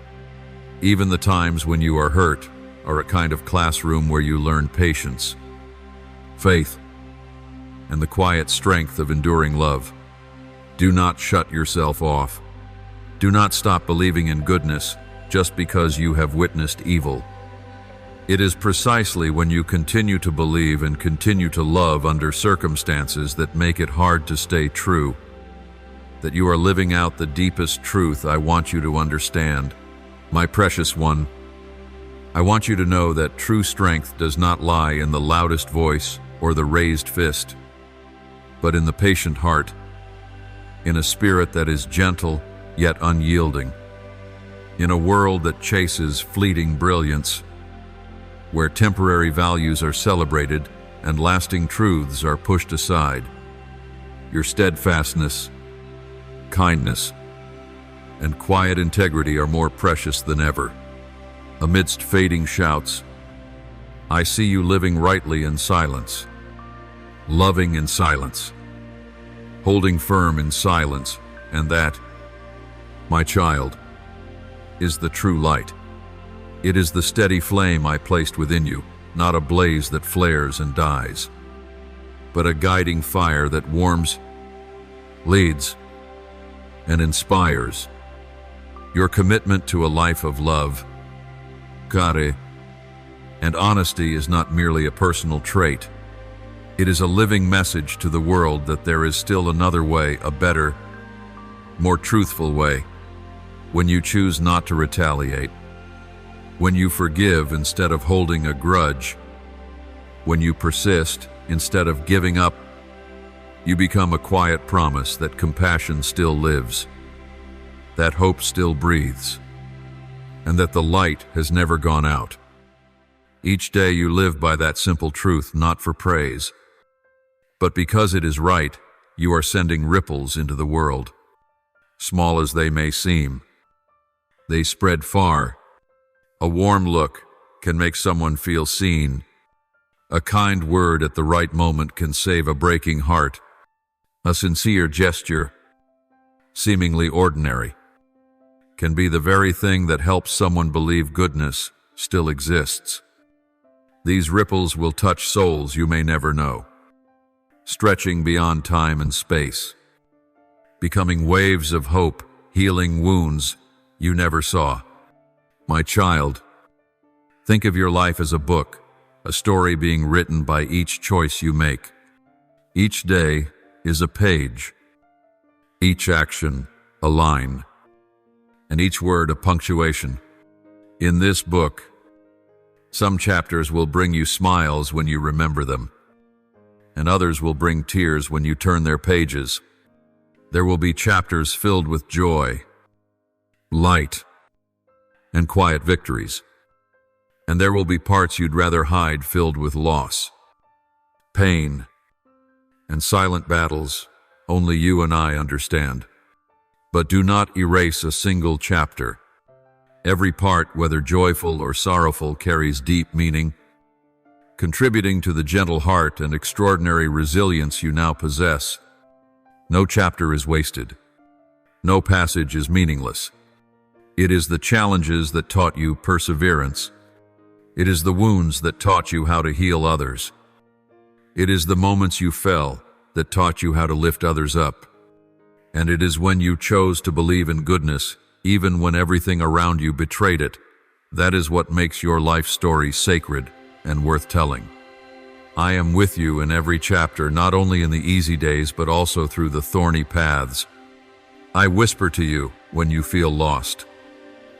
Even the times when you are hurt are a kind of classroom where you learn patience, faith, and the quiet strength of enduring love. Do not shut yourself off. Do not stop believing in goodness just because you have witnessed evil. It is precisely when you continue to believe and continue to love under circumstances that make it hard to stay true, that you are living out the deepest truth I want you to understand. My precious one, I want you to know that true strength does not lie in the loudest voice or the raised fist, but in the patient heart, in a spirit that is gentle yet unyielding, in a world that chases fleeting brilliance, where temporary values are celebrated and lasting truths are pushed aside. Your steadfastness, kindness, and quiet integrity are more precious than ever. Amidst fading shouts, I see you living rightly in silence, loving in silence, holding firm in silence, and that, my child, is the true light. It is the steady flame I placed within you, not a blaze that flares and dies, but a guiding fire that warms, leads, and inspires. Your commitment to a life of love, care, and honesty is not merely a personal trait. It is a living message to the world that there is still another way, a better, more truthful way. When you choose not to retaliate, when you forgive instead of holding a grudge, when you persist instead of giving up, you become a quiet promise that compassion still lives, that hope still breathes, and that the light has never gone out. Each day you live by that simple truth, not for praise, but because it is right. you are sending ripples into the world. Small as they may seem, they spread far. A warm look can make someone feel seen. A kind word at the right moment can save a breaking heart. A sincere gesture, seemingly ordinary, can be the very thing that helps someone believe goodness still exists. These ripples will touch souls you may never know, stretching beyond time and space, becoming waves of hope, healing wounds you never saw. My child, think of your life as a book, a story being written by each choice you make. Each day is a page, each action a line, and each word a punctuation. In this book, some chapters will bring you smiles when you remember them, and others will bring tears when you turn their pages. There will be chapters filled with joy, light, and quiet victories. And there will be parts you'd rather hide filled with loss, pain, and silent battles only you and I understand. But do not erase a single chapter. Every part, whether joyful or sorrowful, carries deep meaning, contributing to the gentle heart and extraordinary resilience you now possess. No chapter is wasted. No passage is meaningless. It is the challenges that taught you perseverance. It is the wounds that taught you how to heal others. It is the moments you fell that taught you how to lift others up. And it is when you chose to believe in goodness, even when everything around you betrayed it, that is what makes your life story sacred and worth telling. I am with you in every chapter, not only in the easy days, but also through the thorny paths. I whisper to you when you feel lost.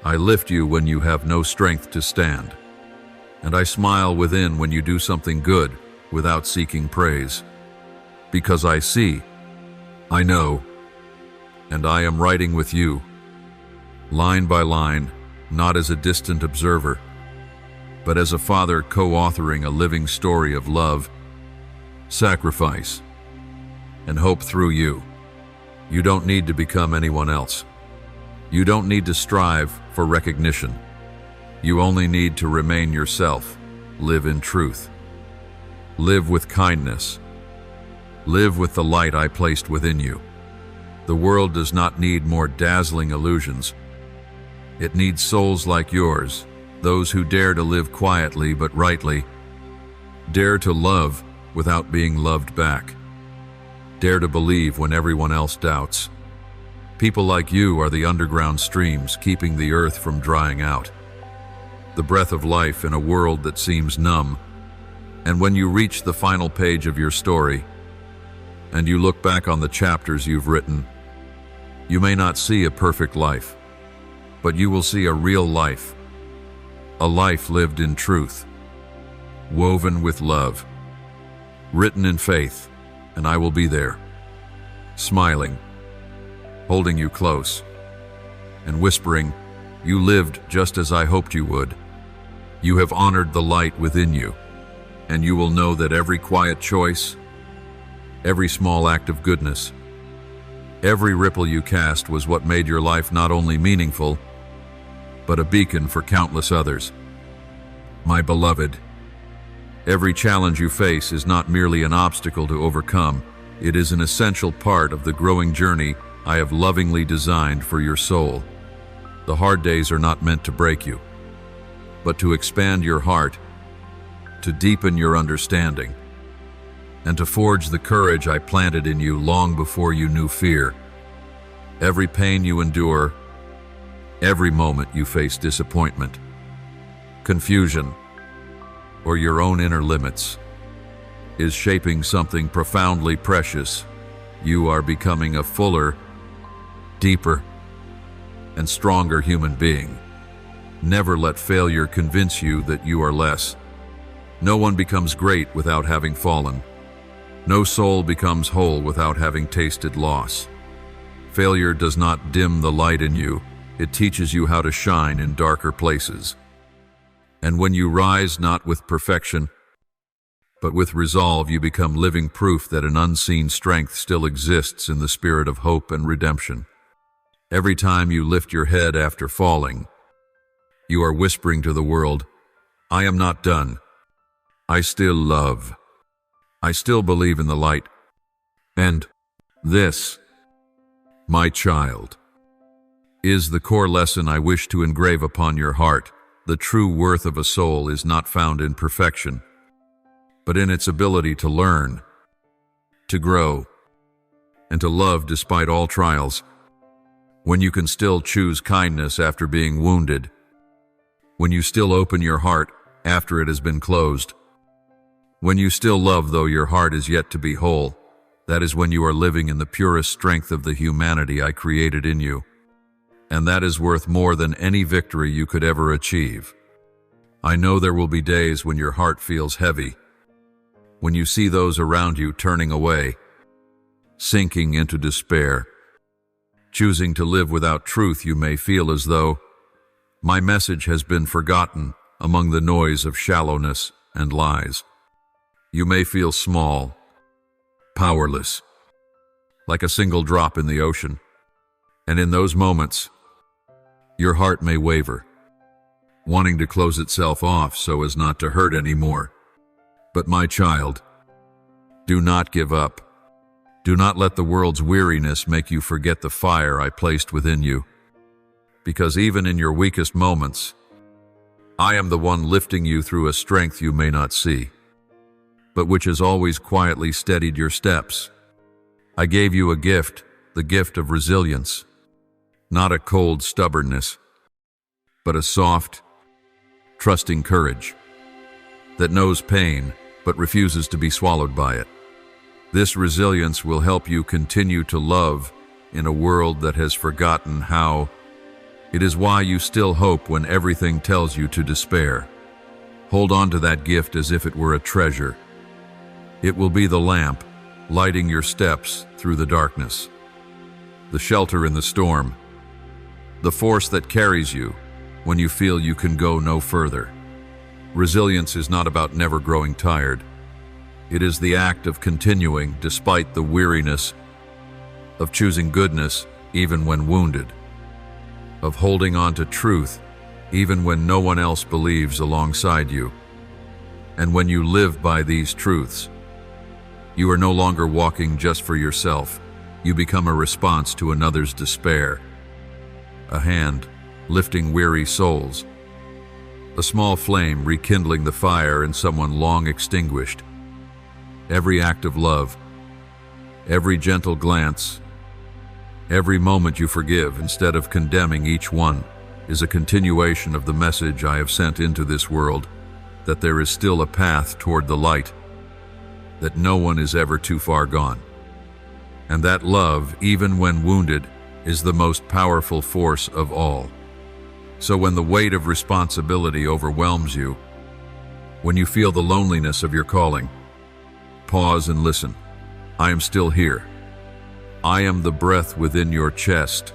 I lift you when you have no strength to stand. And I smile within when you do something good without seeking praise. Because I see, I know, and I am writing with you, line by line, not as a distant observer, but as a father co-authoring a living story of love, sacrifice, and hope through you. You don't need to become anyone else. You don't need to strive for recognition. You only need to remain yourself, live in truth. Live with kindness. Live with the light I placed within you. The world does not need more dazzling illusions. It needs souls like yours, those who dare to live quietly but rightly, dare to love without being loved back, dare to believe when everyone else doubts. People like you are the underground streams keeping the earth from drying out, the breath of life in a world that seems numb. And when you reach the final page of your story, and you look back on the chapters you've written, you may not see a perfect life, but you will see a real life, a life lived in truth, woven with love, written in faith, and I will be there, smiling, holding you close, and whispering, you lived just as I hoped you would. You have honored the light within you, and you will know that every quiet choice, every small act of goodness, every ripple you cast was what made your life not only meaningful, but a beacon for countless others. My beloved, every challenge you face is not merely an obstacle to overcome, it is an essential part of the growing journey I have lovingly designed for your soul. The hard days are not meant to break you, but to expand your heart, to deepen your understanding, and to forge the courage I planted in you long before you knew fear. Every pain you endure, every moment you face disappointment, confusion, or your own inner limits, is shaping something profoundly precious. You are becoming a fuller, deeper, and stronger human being. Never let failure convince you that you are less. No one becomes great without having fallen. No soul becomes whole without having tasted loss. Failure does not dim the light in you, it teaches you how to shine in darker places. And when you rise not with perfection, But with resolve, you become living proof that an unseen strength still exists in the spirit of hope and redemption. Every time you lift your head after falling, you are whispering to the world, I am not done. I still love. I still believe in the light. And this, my child, is the core lesson I wish to engrave upon your heart. The true worth of a soul is not found in perfection, but in its ability to learn, to grow, and to love despite all trials. When you can still choose kindness after being wounded, when you still open your heart after it has been closed, when you still love though your heart is yet to be whole, that is when you are living in the purest strength of the humanity I created in you. And that is worth more than any victory you could ever achieve. I know there will be days when your heart feels heavy, when you see those around you turning away, sinking into despair, choosing to live without truth. You may feel as though my message has been forgotten among the noise of shallowness and lies. You may feel small, powerless, like a single drop in the ocean. And in those moments, your heart may waver, wanting to close itself off so as not to hurt anymore. But my child, do not give up. Do not let the world's weariness make you forget the fire I placed within you. Because even in your weakest moments, I am the one lifting you through a strength you may not see, but which has always quietly steadied your steps. I gave you a gift, the gift of resilience, not a cold stubbornness, but a soft, trusting courage that knows pain but refuses to be swallowed by it. This resilience will help you continue to love in a world that has forgotten how. It is why you still hope when everything tells you to despair. Hold on to that gift as if it were a treasure. It will be the lamp lighting your steps through the darkness, the shelter in the storm, the force that carries you when you feel you can go no further. Resilience is not about never growing tired. It is the act of continuing despite the weariness, of choosing goodness even when wounded, of holding on to truth even when no one else believes alongside you. And when you live by these truths, you are no longer walking just for yourself. You become a response to another's despair, a hand lifting weary souls, a small flame rekindling the fire in someone long extinguished. Every act of love, every gentle glance, every moment you forgive instead of condemning each one is a continuation of the message I have sent into this world, that there is still a path toward the light, that no one is ever too far gone, and that love, even when wounded, is the most powerful force of all. So when the weight of responsibility overwhelms you, when you feel the loneliness of your calling, pause and listen. I am still here. I am the breath within your chest,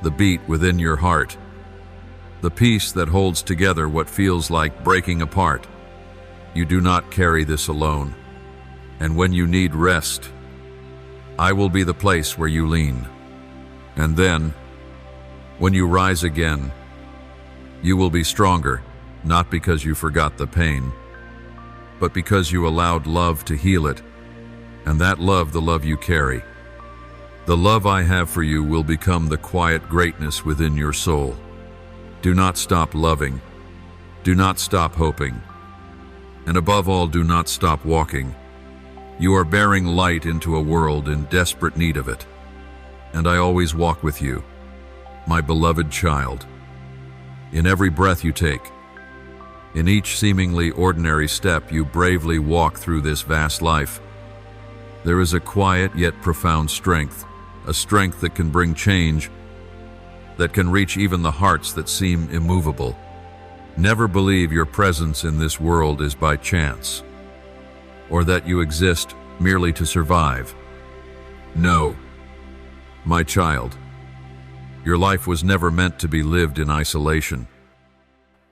the beat within your heart, the peace that holds together what feels like breaking apart. You do not carry this alone. And when you need rest, I will be the place where you lean. And then, when you rise again, you will be stronger, not because you forgot the pain, but because you allowed love to heal it. And that love, the love you carry, the love I have for you, will become the quiet greatness within your soul. Do not stop loving. Do not stop hoping. And above all, do not stop walking. You are bearing light into a world in desperate need of it. And I always walk with you, my beloved child. In every breath you take, in each seemingly ordinary step you bravely walk through this vast life, there is a quiet yet profound strength, a strength that can bring change, that can reach even the hearts that seem immovable. Never believe your presence in this world is by chance, or that you exist merely to survive. No, my child, your life was never meant to be lived in isolation,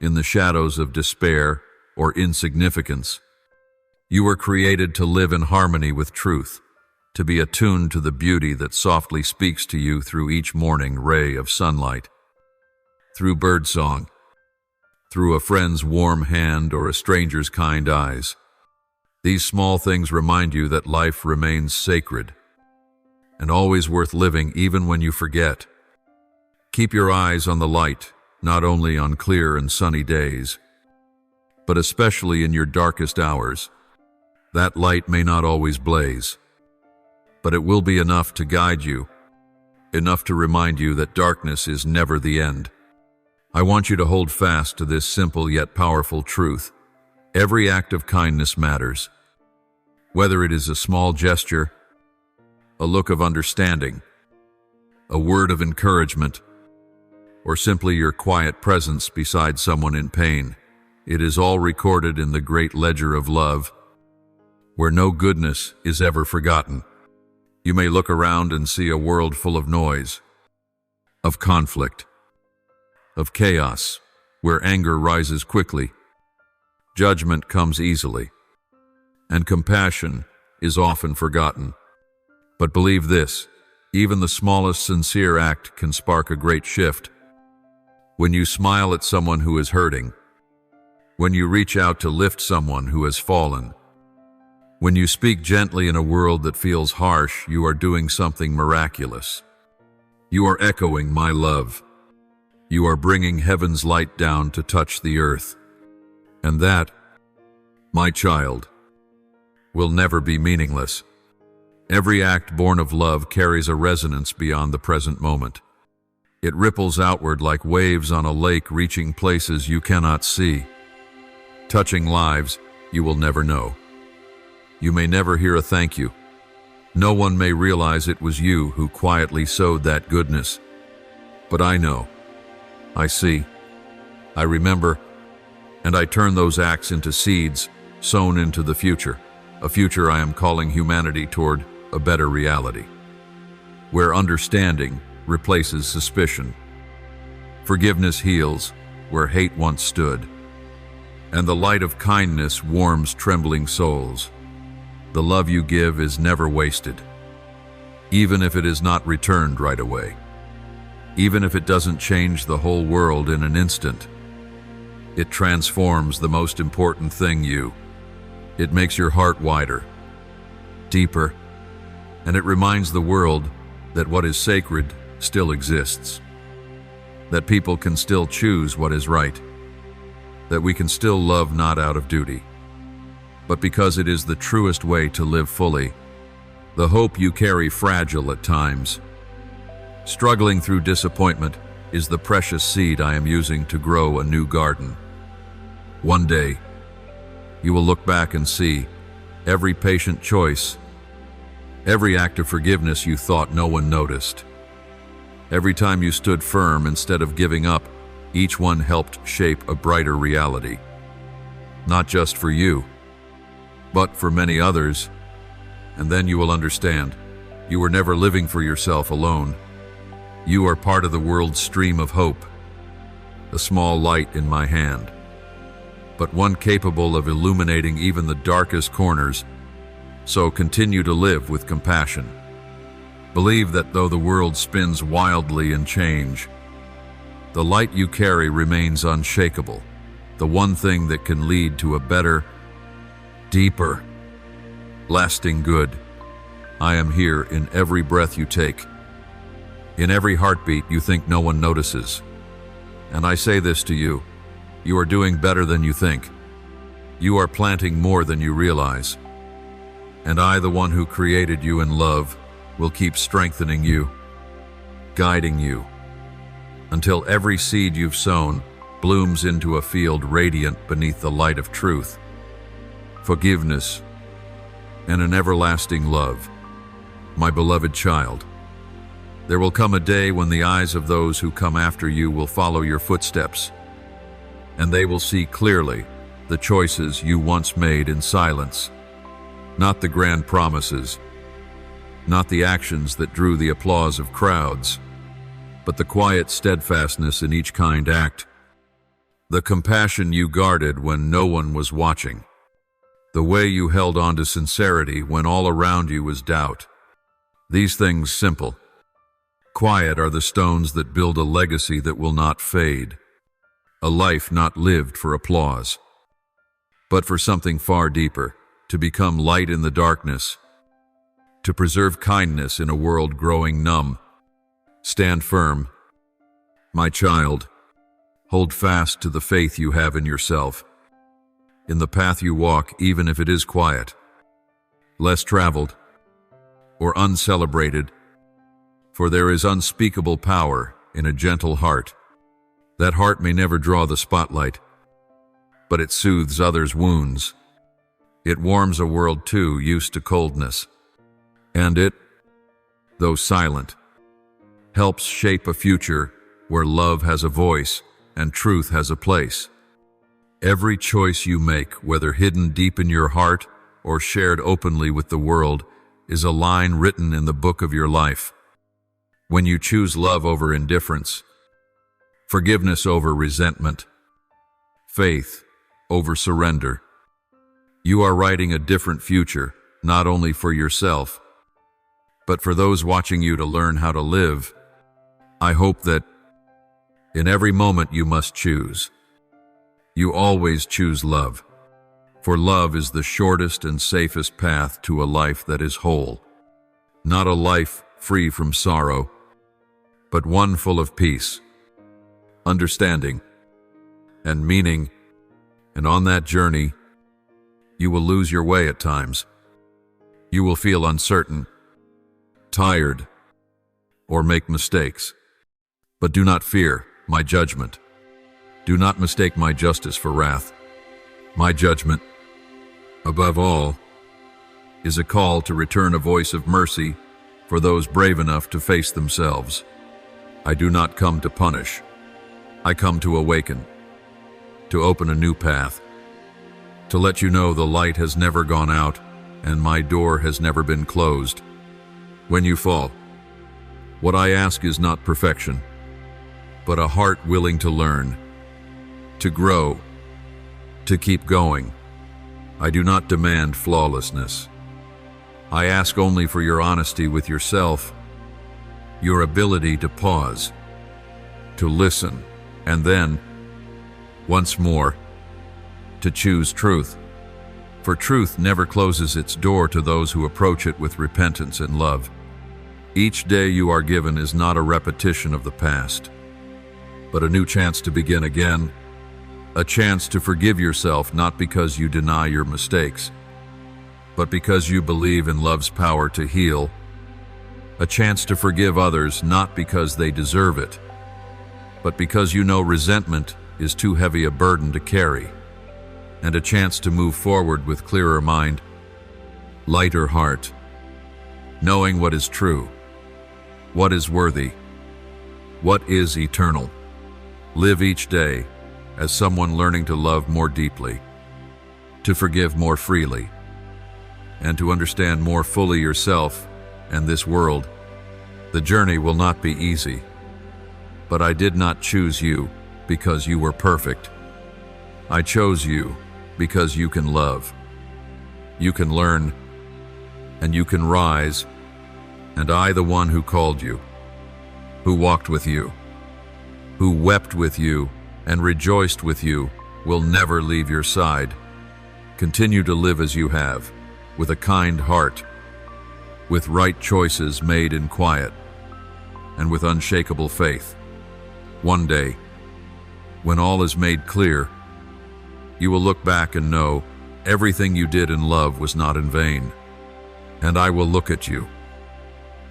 in the shadows of despair or insignificance. You were created to live in harmony with truth, to be attuned to the beauty that softly speaks to you through each morning ray of sunlight, through birdsong, through a friend's warm hand or a stranger's kind eyes. These small things remind you that life remains sacred and always worth living even when you forget. Keep your eyes on the light, not only on clear and sunny days, but especially in your darkest hours. That light may not always blaze, but it will be enough to guide you, enough to remind you that darkness is never the end. I want you to hold fast to this simple yet powerful truth. Every act of kindness matters. Whether it is a small gesture, a look of understanding, a word of encouragement, or simply your quiet presence beside someone in pain, it is all recorded in the great ledger of love, where no goodness is ever forgotten. You may look around and see a world full of noise, of conflict, of chaos, where anger rises quickly, judgment comes easily, and compassion is often forgotten. But believe this, even the smallest sincere act can spark a great shift. When you smile at someone who is hurting, when you reach out to lift someone who has fallen, when you speak gently in a world that feels harsh, you are doing something miraculous. You are echoing my love. You are bringing heaven's light down to touch the earth. And that, my child, will never be meaningless. Every act born of love carries a resonance beyond the present moment. It ripples outward like waves on a lake, reaching places you cannot see, touching lives you will never know. You may never hear a thank you. No one may realize it was you who quietly sowed that goodness. But I know, I see, I remember, and I turn those acts into seeds sown into the future, a future I am calling humanity toward a better reality, where understanding replaces suspicion, forgiveness heals where hate once stood, and the light of kindness warms trembling souls. The love you give is never wasted, even if it is not returned right away, even if it doesn't change the whole world in an instant. It transforms the most important thing, you. It makes your heart wider, deeper, and it reminds the world that what is sacred still exists, that people can still choose what is right, that we can still love not out of duty, but because it is the truest way to live fully. The hope you carry, fragile at times, struggling through disappointment, is the precious seed I am using to grow a new garden. One day, you will look back and see every patient choice, every act of forgiveness you thought no one noticed. Every time you stood firm instead of giving up, each one helped shape a brighter reality. Not just for you, but for many others. And then you will understand, you were never living for yourself alone. You are part of the world's stream of hope, a small light in my hand, but one capable of illuminating even the darkest corners. So continue to live with compassion. Believe that though the world spins wildly in change, the light you carry remains unshakable, the one thing that can lead to a better, deeper, lasting good. I am here in every breath you take, in every heartbeat you think no one notices. And I say this to you, you are doing better than you think. You are planting more than you realize. And I, the one who created you in love, will keep strengthening you, guiding you, until every seed you've sown blooms into a field radiant beneath the light of truth, forgiveness, and an everlasting love. My beloved child, there will come a day when the eyes of those who come after you will follow your footsteps, and they will see clearly the choices you once made in silence, not the grand promises, not the actions that drew the applause of crowds, but the quiet steadfastness in each kind act, the compassion you guarded when no one was watching, the way you held on to sincerity when all around you was doubt. These things simple, quiet are the stones that build a legacy that will not fade, a life not lived for applause, but for something far deeper, to become light in the darkness, to preserve kindness in a world growing numb. Stand firm, my child. Hold fast to the faith you have in yourself, in the path you walk, even if it is quiet, less traveled, or uncelebrated, for there is unspeakable power in a gentle heart. That heart may never draw the spotlight, but it soothes others' wounds. It warms a world too used to coldness, and it, though silent, helps shape a future where love has a voice and truth has a place. Every choice you make, whether hidden deep in your heart or shared openly with the world, is a line written in the book of your life. When you choose love over indifference, forgiveness over resentment, faith over surrender, you are writing a different future, not only for yourself, but for those watching you to learn how to live. I hope that in every moment you must choose, you always choose love, for love is the shortest and safest path to a life that is whole, not a life free from sorrow, but one full of peace, understanding, and meaning. And on that journey, you will lose your way at times. You will feel uncertain, tired, or make mistakes. But do not fear my judgment. Do not mistake my justice for wrath. My judgment, above all, is a call to return a voice of mercy for those brave enough to face themselves. I do not come to punish. I come to awaken, to open a new path, to let you know the light has never gone out and my door has never been closed. When you fall, what I ask is not perfection, but a heart willing to learn, to grow, to keep going. I do not demand flawlessness. I ask only for your honesty with yourself, your ability to pause, to listen, and then, once more, to choose truth. For truth never closes its door to those who approach it with repentance and love. Each day you are given is not a repetition of the past, but a new chance to begin again, a chance to forgive yourself not because you deny your mistakes, but because you believe in love's power to heal, a chance to forgive others not because they deserve it, but because you know resentment is too heavy a burden to carry, and a chance to move forward with clearer mind, lighter heart, knowing what is true, what is worthy, what is eternal. Live each day as someone learning to love more deeply, to forgive more freely, and to understand more fully yourself and this world. The journey will not be easy, but I did not choose you because you were perfect. I chose you because you can love, you can learn, and you can rise. And I, the one who called you, who walked with you, who wept with you and rejoiced with you, will never leave your side. Continue to live as you have, with a kind heart, with right choices made in quiet, and with unshakable faith. One day, when all is made clear, you will look back and know everything you did in love was not in vain. And I will look at you,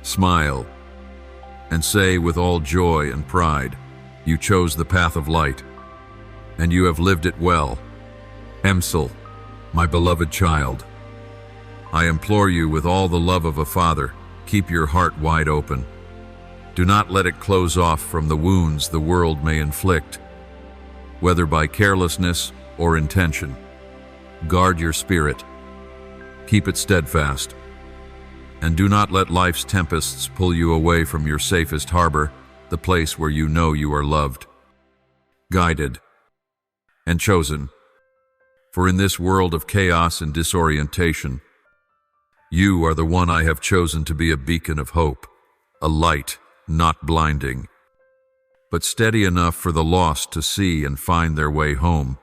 smile, and say with all joy and pride, you chose the path of light, and you have lived it well. Emsel, my beloved child, I implore you with all the love of a father, keep your heart wide open. Do not let it close off from the wounds the world may inflict, whether by carelessness or intention. Guard your spirit, keep it steadfast, and do not let life's tempests pull you away from your safest harbor, the place where you know you are loved, guided, and chosen. For in this world of chaos and disorientation, you are the one I have chosen to be a beacon of hope, a light, not blinding, but steady enough for the lost to see and find their way home.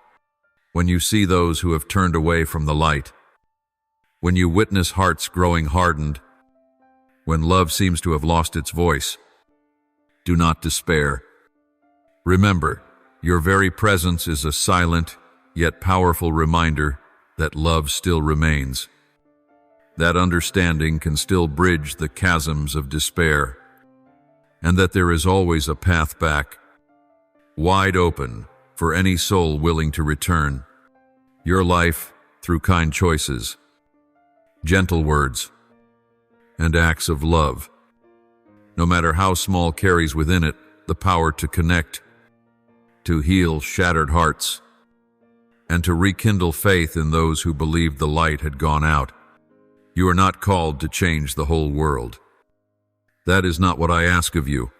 When you see those who have turned away from the light, when you witness hearts growing hardened, when love seems to have lost its voice, do not despair. Remember, your very presence is a silent, yet powerful reminder that love still remains. That understanding can still bridge the chasms of despair, and that there is always a path back, wide open for any soul willing to return. Your life, through kind choices, gentle words, and acts of love, no matter how small, carries within it the power to connect, to heal shattered hearts, and to rekindle faith in those who believed the light had gone out. You are not called to change the whole world. That is not what I ask of you,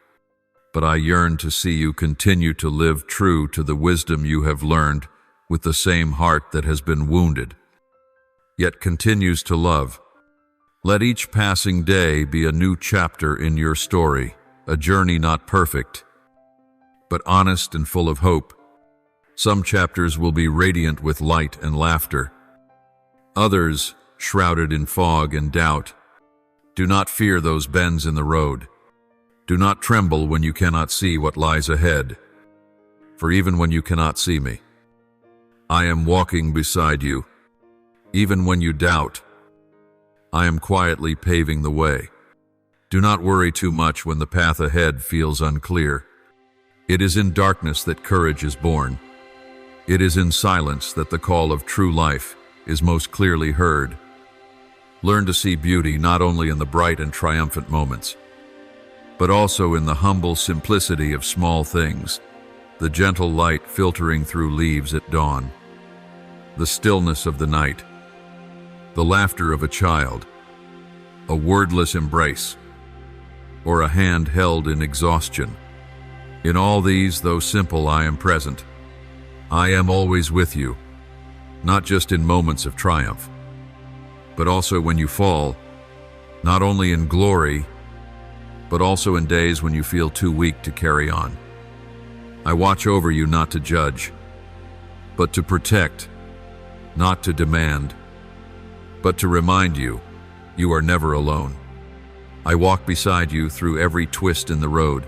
but I yearn to see you continue to live true to the wisdom you have learned with the same heart that has been wounded, yet continues to love. Let each passing day be a new chapter in your story, a journey not perfect, but honest and full of hope. Some chapters will be radiant with light and laughter, others shrouded in fog and doubt. Do not fear those bends in the road. Do not tremble when you cannot see what lies ahead, for even when you cannot see me, I am walking beside you. Even when you doubt, I am quietly paving the way. Do not worry too much when the path ahead feels unclear. It is in darkness that courage is born. It is in silence that the call of true life is most clearly heard. Learn to see beauty not only in the bright and triumphant moments, but also in the humble simplicity of small things, the gentle light filtering through leaves at dawn, the stillness of the night, the laughter of a child, a wordless embrace, or a hand held in exhaustion. In all these, though simple, I am present. I am always with you, not just in moments of triumph, but also when you fall, not only in glory, but also in days when you feel too weak to carry on. I watch over you not to judge, but to protect, not to demand, but to remind you, you are never alone. I walk beside you through every twist in the road,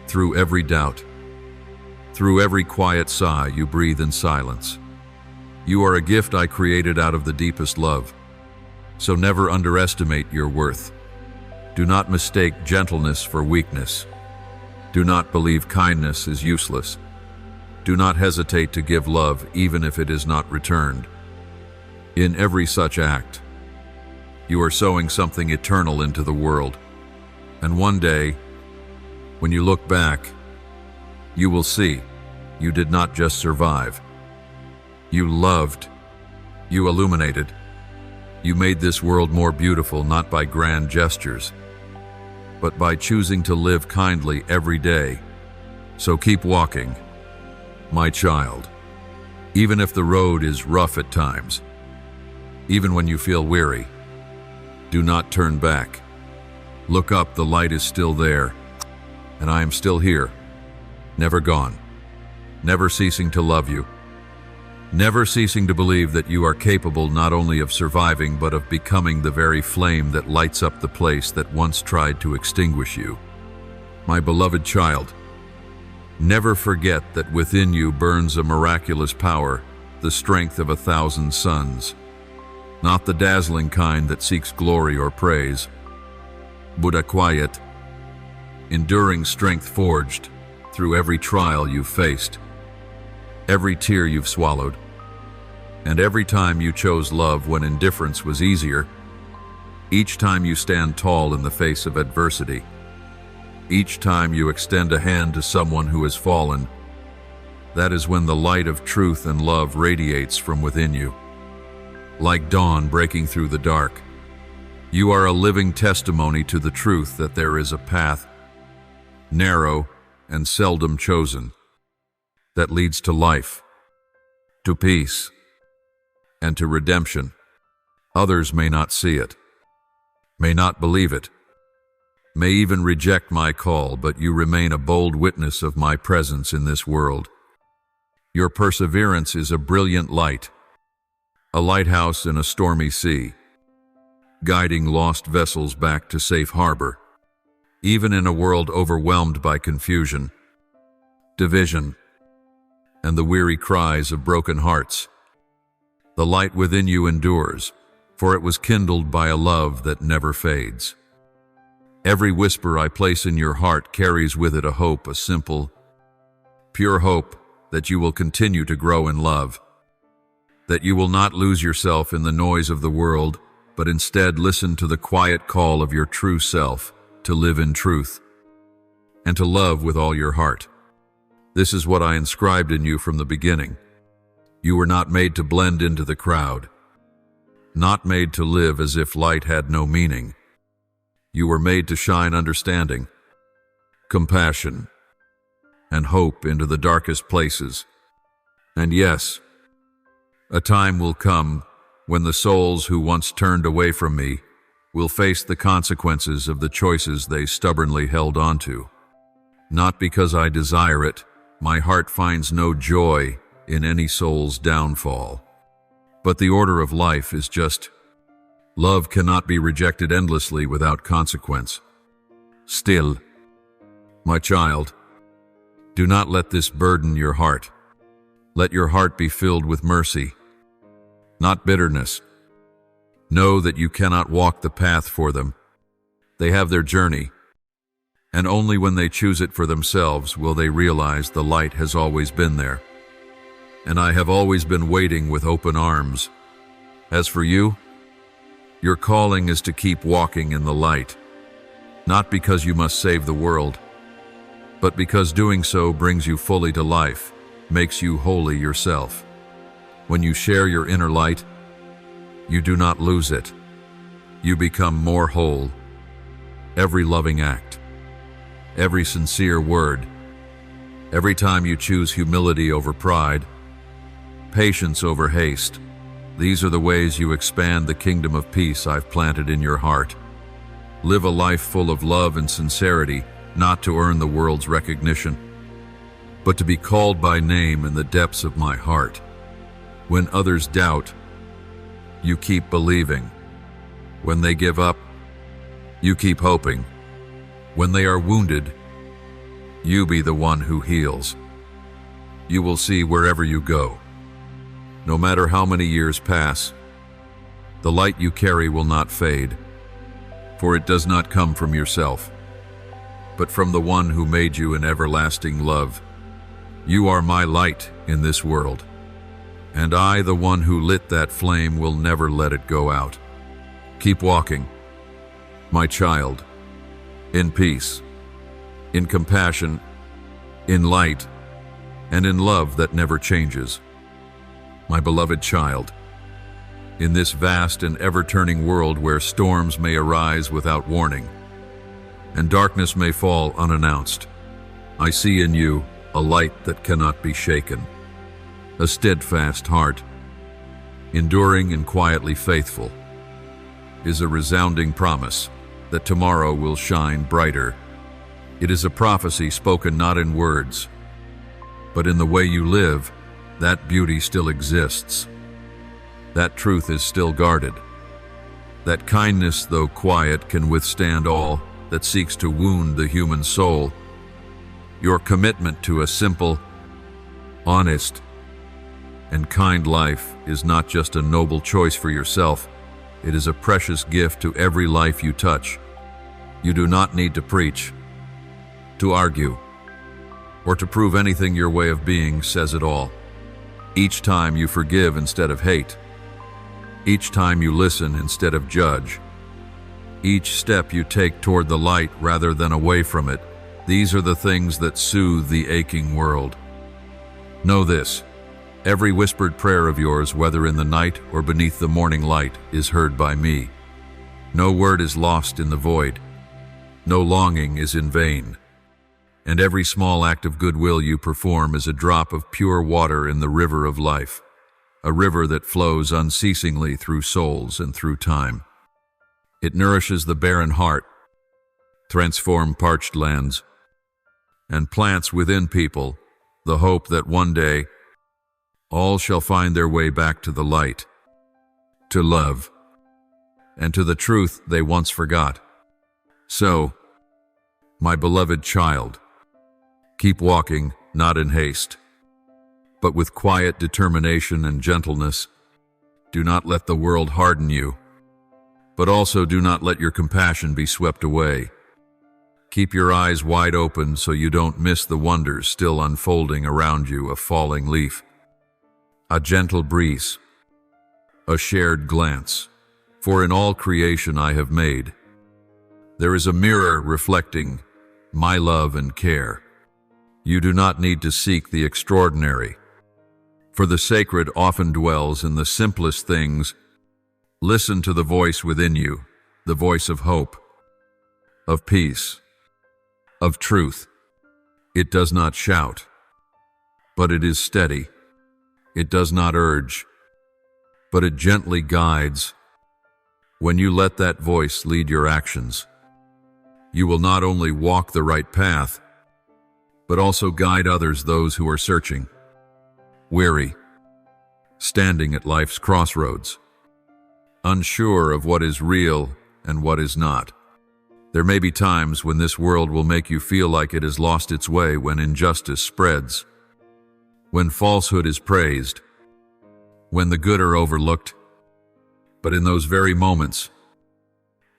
through every doubt, through every quiet sigh you breathe in silence. You are a gift I created out of the deepest love, so never underestimate your worth. Do not mistake gentleness for weakness. Do not believe kindness is useless. Do not hesitate to give love even if it is not returned. In every such act, you are sowing something eternal into the world. And one day, when you look back, you will see you did not just survive. You loved. You illuminated. You made this world more beautiful not by grand gestures, but by choosing to live kindly every day. So keep walking, my child, even if the road is rough at times. Even when you feel weary, do not turn back. Look up, the light is still there, and I am still here, never gone, never ceasing to love you, never ceasing to believe that you are capable not only of surviving but of becoming the very flame that lights up the place that once tried to extinguish you. My beloved child, never forget that within you burns a miraculous power, the strength of 1,000 suns, not the dazzling kind that seeks glory or praise, but a quiet, enduring strength forged through every trial you've faced, every tear you've swallowed, and every time you chose love when indifference was easier. Each time you stand tall in the face of adversity, each time you extend a hand to someone who has fallen, that is when the light of truth and love radiates from within you. Like dawn breaking through the dark, you are a living testimony to the truth that there is a path, narrow and seldom chosen, that leads to life, to peace, and to redemption. Others may not see it, may not believe it, may even reject my call, but you remain a bold witness of my presence in this world. Your perseverance is a brilliant light, a lighthouse in a stormy sea, guiding lost vessels back to safe harbor, even in a world overwhelmed by confusion, division, and the weary cries of broken hearts. The light within you endures, for it was kindled by a love that never fades. Every whisper I place in your heart carries with it a hope, a simple, pure hope that you will continue to grow in love, that you will not lose yourself in the noise of the world, but instead listen to the quiet call of your true self to live in truth and to love with all your heart. This is what I inscribed in you from the beginning. You were not made to blend into the crowd, not made to live as if light had no meaning. You were made to shine understanding, compassion, and hope into the darkest places. And yes, a time will come when the souls who once turned away from me will face the consequences of the choices they stubbornly held onto. Not because I desire it, my heart finds no joy in any soul's downfall. But the order of life is just, love cannot be rejected endlessly without consequence. Still, my child, do not let this burden your heart. Let your heart be filled with mercy, not bitterness. Know that you cannot walk the path for them. They have their journey, and only when they choose it for themselves will they realize the light has always been there. And I have always been waiting with open arms. As for you, your calling is to keep walking in the light, not because you must save the world, but because doing so brings you fully to life, makes you wholly yourself. When you share your inner light, you do not lose it. You become more whole. Every loving act, every sincere word, every time you choose humility over pride, patience over haste, these are the ways you expand the kingdom of peace I've planted in your heart. Live a life full of love and sincerity, not to earn the world's recognition, but to be called by name in the depths of my heart. When others doubt, you keep believing. When they give up, you keep hoping. When they are wounded, you be the one who heals. You will see wherever you go. No matter how many years pass, the light you carry will not fade, for it does not come from yourself, but from the one who made you in everlasting love. You are my light in this world, and I, the one who lit that flame, will never let it go out. Keep walking, my child, in peace, in compassion, in light, and in love that never changes. My beloved child, in this vast and ever-turning world where storms may arise without warning, and darkness may fall unannounced, I see in you a light that cannot be shaken, a steadfast heart, enduring and quietly faithful, is a resounding promise that tomorrow will shine brighter. It is a prophecy spoken not in words, but in the way you live. That beauty still exists. That truth is still guarded. That kindness, though quiet, can withstand all that seeks to wound the human soul. Your commitment to a simple, honest, and kind life is not just a noble choice for yourself, it is a precious gift to every life you touch. You do not need to preach, to argue, or to prove anything. Your way of being says it all. Each time you forgive instead of hate, each time you listen instead of judge, each step you take toward the light rather than away from it, these are the things that soothe the aching world. Know this, every whispered prayer of yours, whether in the night or beneath the morning light, is heard by me. No word is lost in the void. No longing is in vain. And every small act of goodwill you perform is a drop of pure water in the river of life. a river that flows unceasingly through souls and through time. It nourishes the barren heart, transforms parched lands, and plants within people the hope that one day all shall find their way back to the light, to love, and to the truth they once forgot. So, my beloved child, keep walking, not in haste, but with quiet determination and gentleness. Do not let the world harden you, but also do not let your compassion be swept away. Keep your eyes wide open so you don't miss the wonders still unfolding around you, a falling leaf, a gentle breeze, a shared glance. For in all creation I have made, there is a mirror reflecting my love and care. You do not need to seek the extraordinary, for the sacred often dwells in the simplest things. Listen to the voice within you, the voice of hope, of peace, of truth. It does not shout, but it is steady. It does not urge, but it gently guides. When you let that voice lead your actions, you will not only walk the right path, but also guide others, those who are searching, weary, standing at life's crossroads, unsure of what is real and what is not. There may be times when this world will make you feel like it has lost its way, when injustice spreads, when falsehood is praised, when the good are overlooked. But in those very moments,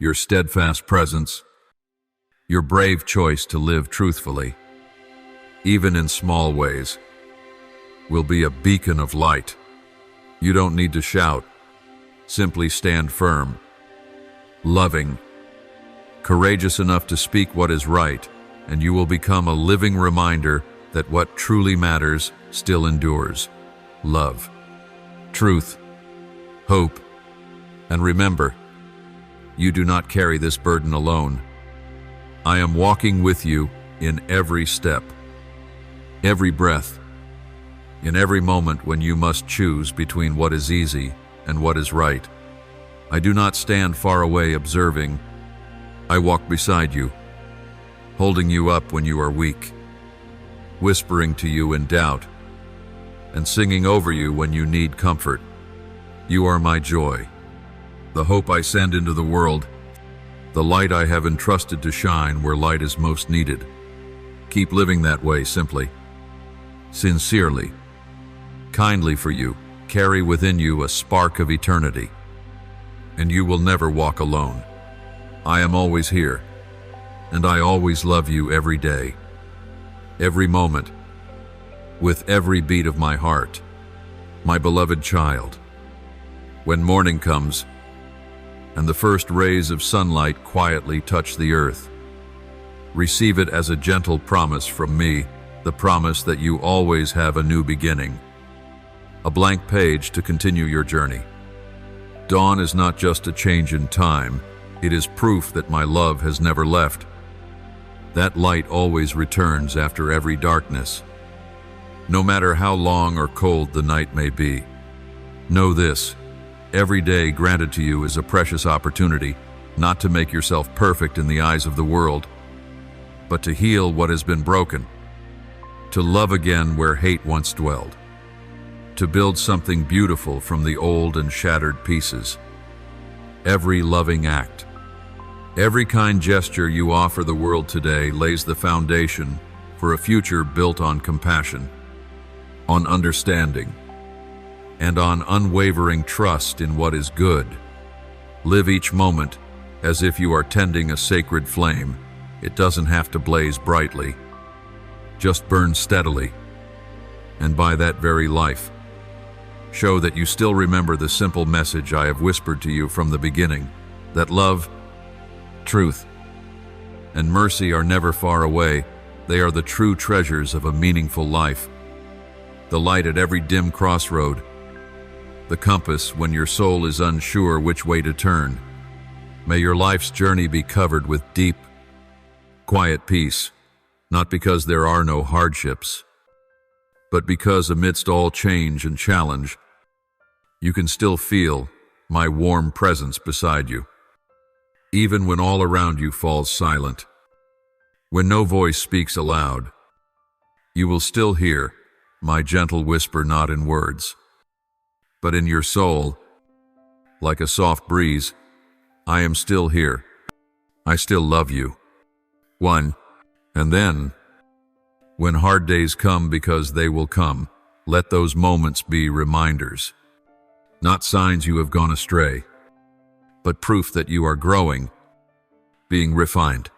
your steadfast presence, your brave choice to live truthfully, even in small ways, will be a beacon of light. You don't need to shout. Simply stand firm, loving, courageous enough to speak what is right, and you will become a living reminder that what truly matters still endures. Love, truth, hope, and remember, you do not carry this burden alone. I am walking with you in every step, every breath, in every moment when you must choose between what is easy and what is right. I do not stand far away observing. I walk beside you, holding you up when you are weak, whispering to you in doubt, and singing over you when you need comfort. You are my joy, the hope I send into the world, the light I have entrusted to shine where light is most needed. Keep living that way simply, sincerely, kindly, for you carry within you a spark of eternity, and you will never walk alone. I am always here, and I always love you every day, every moment, with every beat of my heart. My beloved child, when morning comes and the first rays of sunlight quietly touch the earth, receive it as a gentle promise from me, the promise that you always have a new beginning, a blank page to continue your journey. Dawn is not just a change in time, it is proof that my love has never left. That light always returns after every darkness, no matter how long or cold the night may be. Know this, every day granted to you is a precious opportunity, not to make yourself perfect in the eyes of the world, but to heal what has been broken, to love again where hate once dwelled, to build something beautiful from the old and shattered pieces. Every loving act, every kind gesture you offer the world today lays the foundation for a future built on compassion, on understanding, and on unwavering trust in what is good. Live each moment as if you are tending a sacred flame. It doesn't have to blaze brightly, just burn steadily, and by that very life, show that you still remember the simple message I have whispered to you from the beginning, that love, truth, and mercy are never far away. They are the true treasures of a meaningful life, the light at every dim crossroad, the compass when your soul is unsure which way to turn. May your life's journey be covered with deep, quiet peace, not because there are no hardships, but because amidst all change and challenge, You can still feel my warm presence beside you, even when all around you falls silent. When no voice speaks aloud, you will still hear my gentle whisper, not in words, but in your soul, like a soft breeze. I am still here. I still love you. One. And then, when hard days come, because they will come, let those moments be reminders. Not signs you have gone astray, but proof that you are growing, being refined,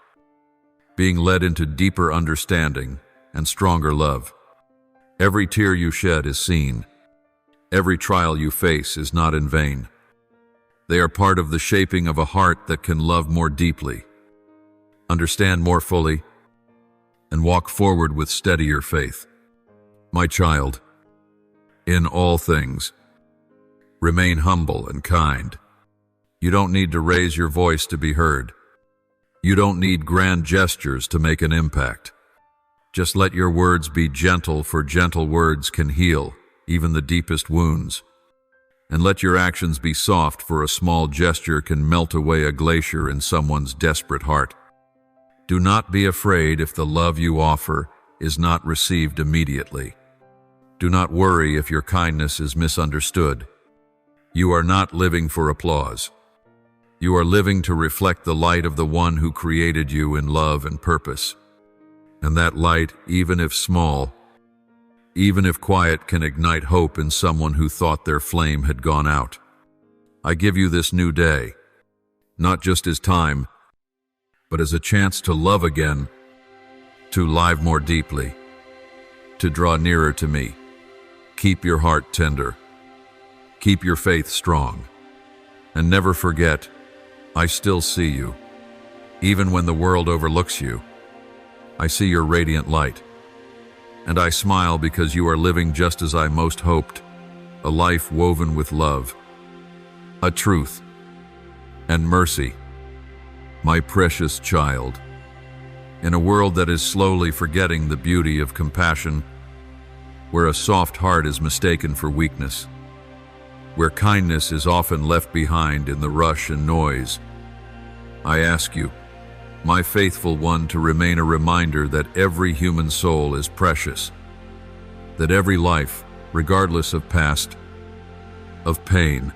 being led into deeper understanding and stronger love. Every tear you shed is seen. Every trial you face is not in vain. They are part of the shaping of a heart that can love more deeply, understand more fully, and walk forward with steadier faith. My child, in all things, remain humble and kind. You don't need to raise your voice to be heard. You don't need grand gestures to make an impact. Just let your words be gentle, for gentle words can heal even the deepest wounds. And let your actions be soft, for a small gesture can melt away a glacier in someone's desperate heart. Do not be afraid if the love you offer is not received immediately. Do not worry if your kindness is misunderstood. You are not living for applause. You are living to reflect the light of the one who created you in love and purpose. And that light, even if small, even if quiet, can ignite hope in someone who thought their flame had gone out. I give you this new day, not just as time, but as a chance to love again, to live more deeply, to draw nearer to me. Keep your heart tender. Keep your faith strong. And never forget, I still see you. Even when the world overlooks you, I see your radiant light. And I smile because you are living just as I most hoped, a life woven with love, a truth, and mercy. My precious child, in a world that is slowly forgetting the beauty of compassion, where a soft heart is mistaken for weakness, where kindness is often left behind in the rush and noise, I ask you, my faithful one, to remain a reminder that every human soul is precious, that every life, regardless of past, of pain,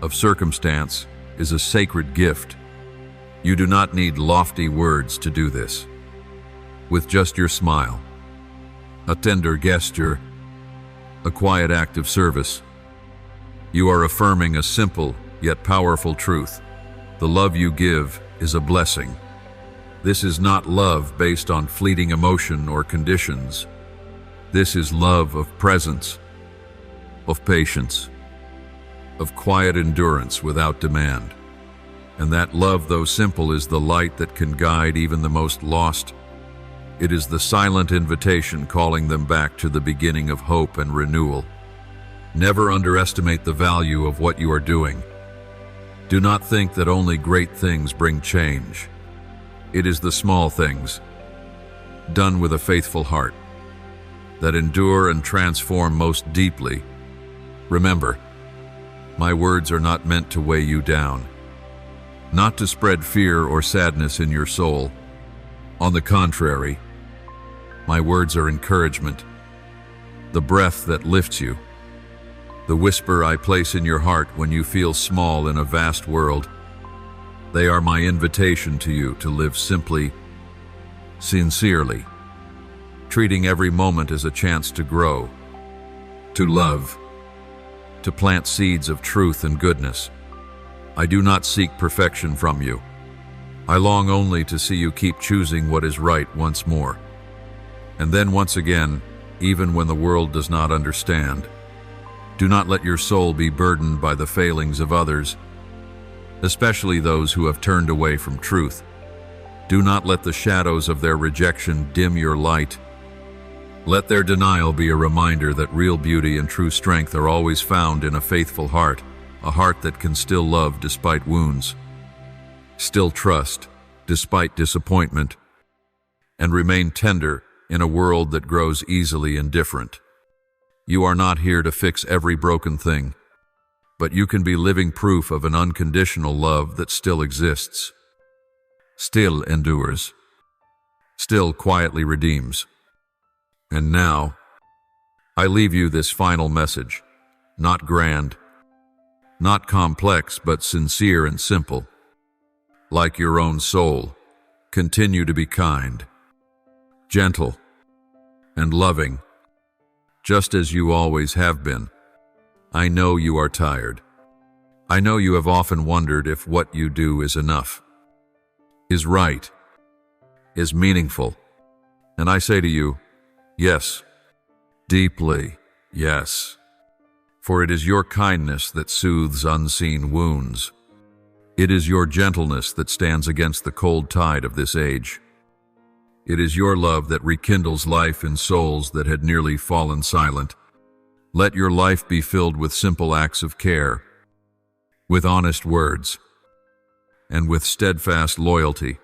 of circumstance, is a sacred gift. You do not need lofty words to do this. With just your smile, a tender gesture, a quiet act of service, you are affirming a simple yet powerful truth. The love you give is a blessing. This is not love based on fleeting emotion or conditions. This is love of presence, of patience, of quiet endurance without demand. And that love, though simple, is the light that can guide even the most lost. It is the silent invitation calling them back to the beginning of hope and renewal. Never underestimate the value of what you are doing. Do not think that only great things bring change. It is the small things, done with a faithful heart, that endure and transform most deeply. Remember, my words are not meant to weigh you down, not to spread fear or sadness in your soul. On the contrary, my words are encouragement, the breath that lifts you, the whisper I place in your heart when you feel small in a vast world. They are my invitation to you to live simply, sincerely, treating every moment as a chance to grow, to love, to plant seeds of truth and goodness. I do not seek perfection from you. I long only to see you keep choosing what is right once more. And then once again, even when the world does not understand. Do not let your soul be burdened by the failings of others, especially those who have turned away from truth. Do not let the shadows of their rejection dim your light. Let their denial be a reminder that real beauty and true strength are always found in a faithful heart, a heart that can still love despite wounds, still trust despite disappointment, and remain tender in a world that grows easily indifferent. You are not here to fix every broken thing, but you can be living proof of an unconditional love that still exists, still endures, still quietly redeems. And now, I leave you this final message, not grand, not complex, but sincere and simple. Like your own soul, continue to be kind, gentle, and loving, just as you always have been. I know you are tired. I know you have often wondered if what you do is enough, is right, is meaningful. And I say to you, yes, deeply, yes. For it is your kindness that soothes unseen wounds. It is your gentleness that stands against the cold tide of this age. It is your love that rekindles life in souls that had nearly fallen silent. Let your life be filled with simple acts of care, with honest words, and with steadfast loyalty,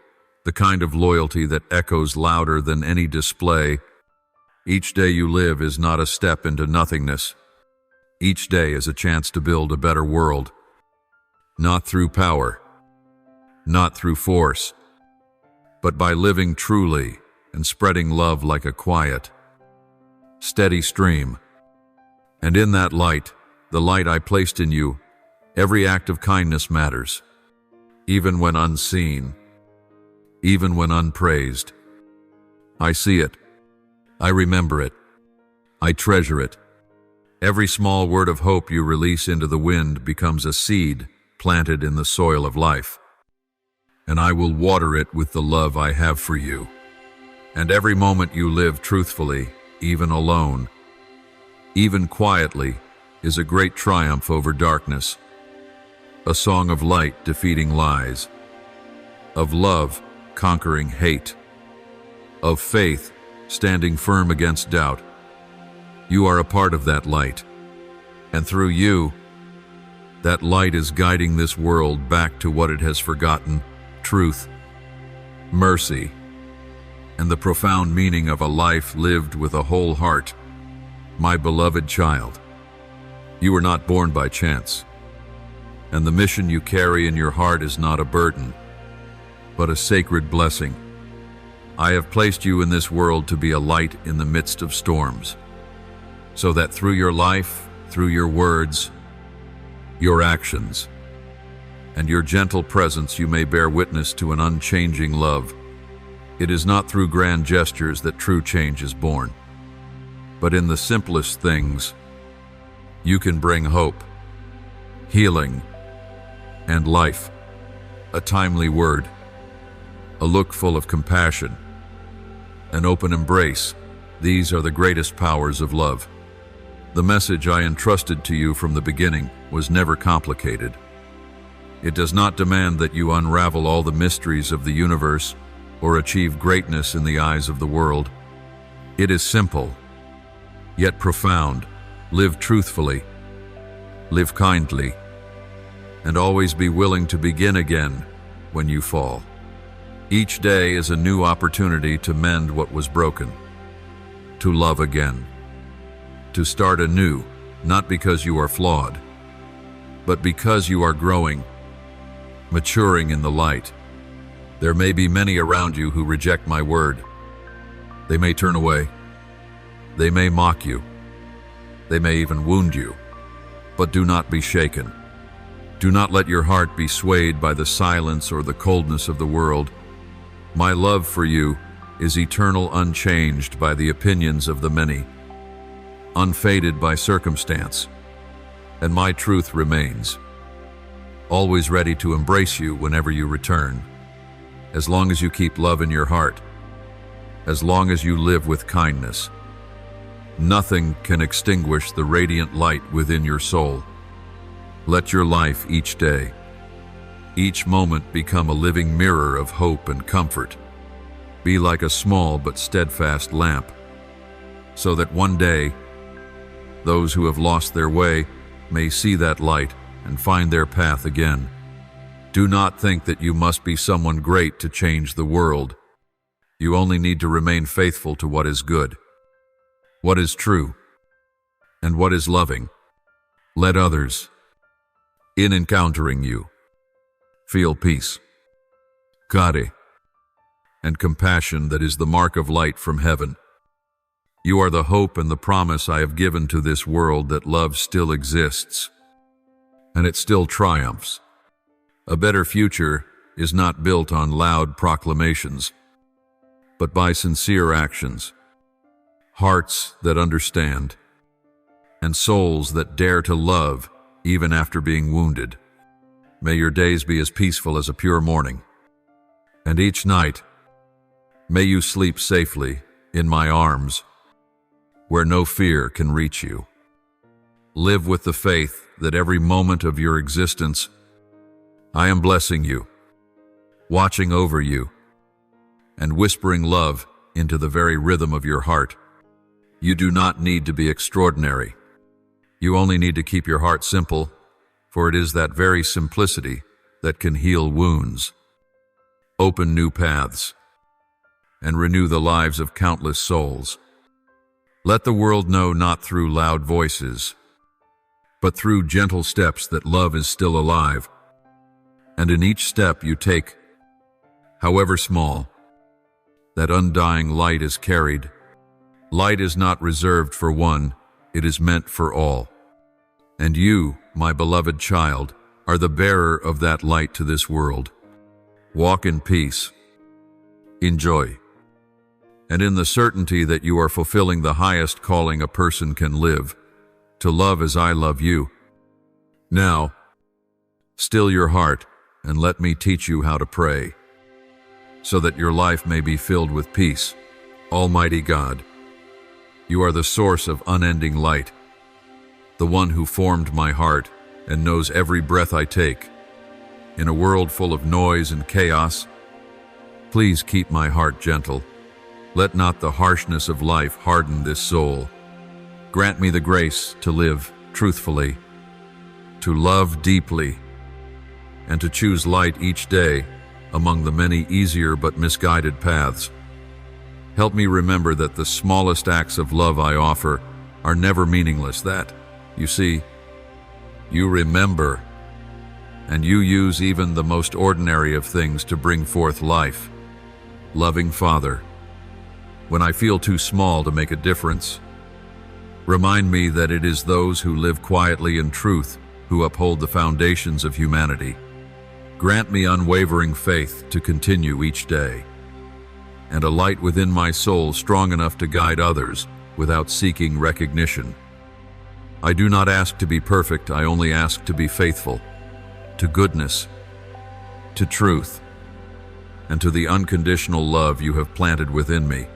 the kind of loyalty that echoes louder than any display. Each day you live is not a step into nothingness. Each day is a chance to build a better world. Not through power, not through force, but by living truly and spreading love like a quiet, steady stream. And in that light, the light I placed in you, every act of kindness matters, even when unseen, even when unpraised. I see it. I remember it. I treasure it. Every small word of hope you release into the wind becomes a seed planted in the soil of life. And I will water it with the love I have for you. And every moment you live truthfully, even alone, even quietly, is a great triumph over darkness. A song of light defeating lies, of love conquering hate, of faith standing firm against doubt. You are a part of that light, and through you, that light is guiding this world back to what it has forgotten: truth, mercy, and the profound meaning of a life lived with a whole heart. My beloved child, you were not born by chance, and the mission you carry in your heart is not a burden, but a sacred blessing. I have placed you in this world to be a light in the midst of storms, so that through your life, through your words, your actions, and your gentle presence you may bear witness to an unchanging love. It is not through grand gestures that true change is born, but in the simplest things you can bring hope, healing, and life. A timely word, a look full of compassion, an open embrace. These are the greatest powers of love. The message I entrusted to you from the beginning was never complicated. It does not demand that you unravel all the mysteries of the universe or achieve greatness in the eyes of the world. It is simple, yet profound. Live truthfully, live kindly, and always be willing to begin again when you fall. Each day is a new opportunity to mend what was broken, to love again, to start anew, not because you are flawed, but because you are growing, maturing in the light. There may be many around you who reject my word. They may turn away. They may mock you. They may even wound you. But do not be shaken. Do not let your heart be swayed by the silence or the coldness of the world. My love for you is eternal, unchanged by the opinions of the many, unfaded by circumstance, and my truth remains, always ready to embrace you whenever you return. As long as you keep love in your heart, as long as you live with kindness, nothing can extinguish the radiant light within your soul. Let your life each day, each moment become a living mirror of hope and comfort. Be like a small but steadfast lamp, so that one day, those who have lost their way may see that light and find their path again. Do not think that you must be someone great to change the world. You only need to remain faithful to what is good, what is true, and what is loving. Let others, In encountering you, feel peace, kare, and compassion that is the mark of light from heaven. You are the hope and the promise I have given to this world that love still exists, and it still triumphs. A better future is not built on loud proclamations, but by sincere actions, hearts that understand, and souls that dare to love even after being wounded. May your days be as peaceful as a pure morning, and each night, may you sleep safely in my arms, where no fear can reach you. Live with the faith that every moment of your existence, I am blessing you, watching over you, and whispering love into the very rhythm of your heart. You do not need to be extraordinary. You only need to keep your heart simple, for it is that very simplicity that can heal wounds, open new paths, and renew the lives of countless souls. Let the world know not through loud voices, but through gentle steps that love is still alive. And in each step you take, however small, that undying light is carried. Light is not reserved for one, it is meant for all. And you, my beloved child, are the bearer of that light to this world. Walk in peace, in joy, and in the certainty that you are fulfilling the highest calling a person can live, to love as I love you. Now, still your heart and let me teach you how to pray, so that your life may be filled with peace. Almighty God, you are the source of unending light, the one who formed my heart and knows every breath I take. In a world full of noise and chaos, please keep my heart gentle. Let not the harshness of life harden this soul. Grant me the grace to live truthfully, to love deeply, and to choose light each day among the many easier but misguided paths. Help me remember that the smallest acts of love I offer are never meaningless, that, you see, you remember, and you use even the most ordinary of things to bring forth life. Loving Father, when I feel too small to make a difference, remind me that it is those who live quietly in truth who uphold the foundations of humanity. Grant me unwavering faith to continue each day, and a light within my soul strong enough to guide others without seeking recognition. I do not ask to be perfect, I only ask to be faithful, to goodness, to truth, and to the unconditional love you have planted within me.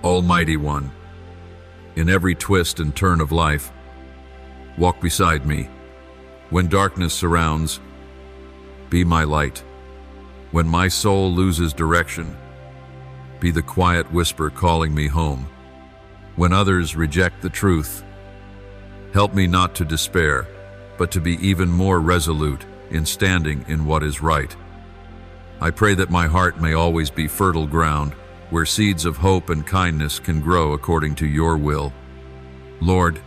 Almighty One, in every twist and turn of life, walk beside me. When darkness surrounds, be my light. When my soul loses direction, be the quiet whisper calling me home. When others reject the truth, help me not to despair, but to be even more resolute in standing in what is right. I pray that my heart may always be fertile ground, where seeds of hope and kindness can grow according to your will. Lord,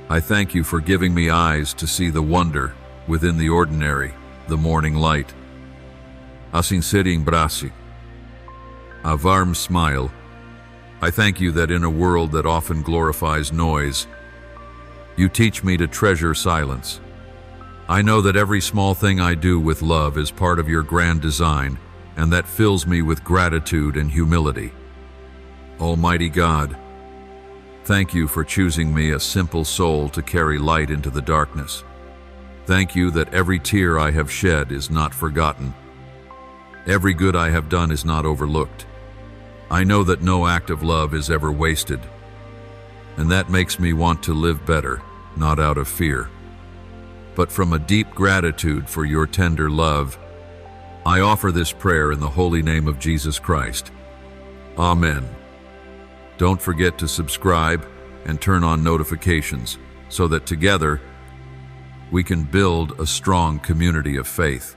I thank you for giving me eyes to see the wonder within the ordinary, the morning light. A sincering braço, a warm smile. I thank you that in a world that often glorifies noise, you teach me to treasure silence. I know that every small thing I do with love is part of your grand design, and that fills me with gratitude and humility. Almighty God, thank you for choosing me, a simple soul, to carry light into the darkness. Thank you that every tear I have shed is not forgotten. Every good I have done is not overlooked. I know that no act of love is ever wasted, and that makes me want to live better, not out of fear, but from a deep gratitude for your tender love. I offer this prayer in the holy name of Jesus Christ. Amen. Don't forget to subscribe and turn on notifications so that together we can build a strong community of faith.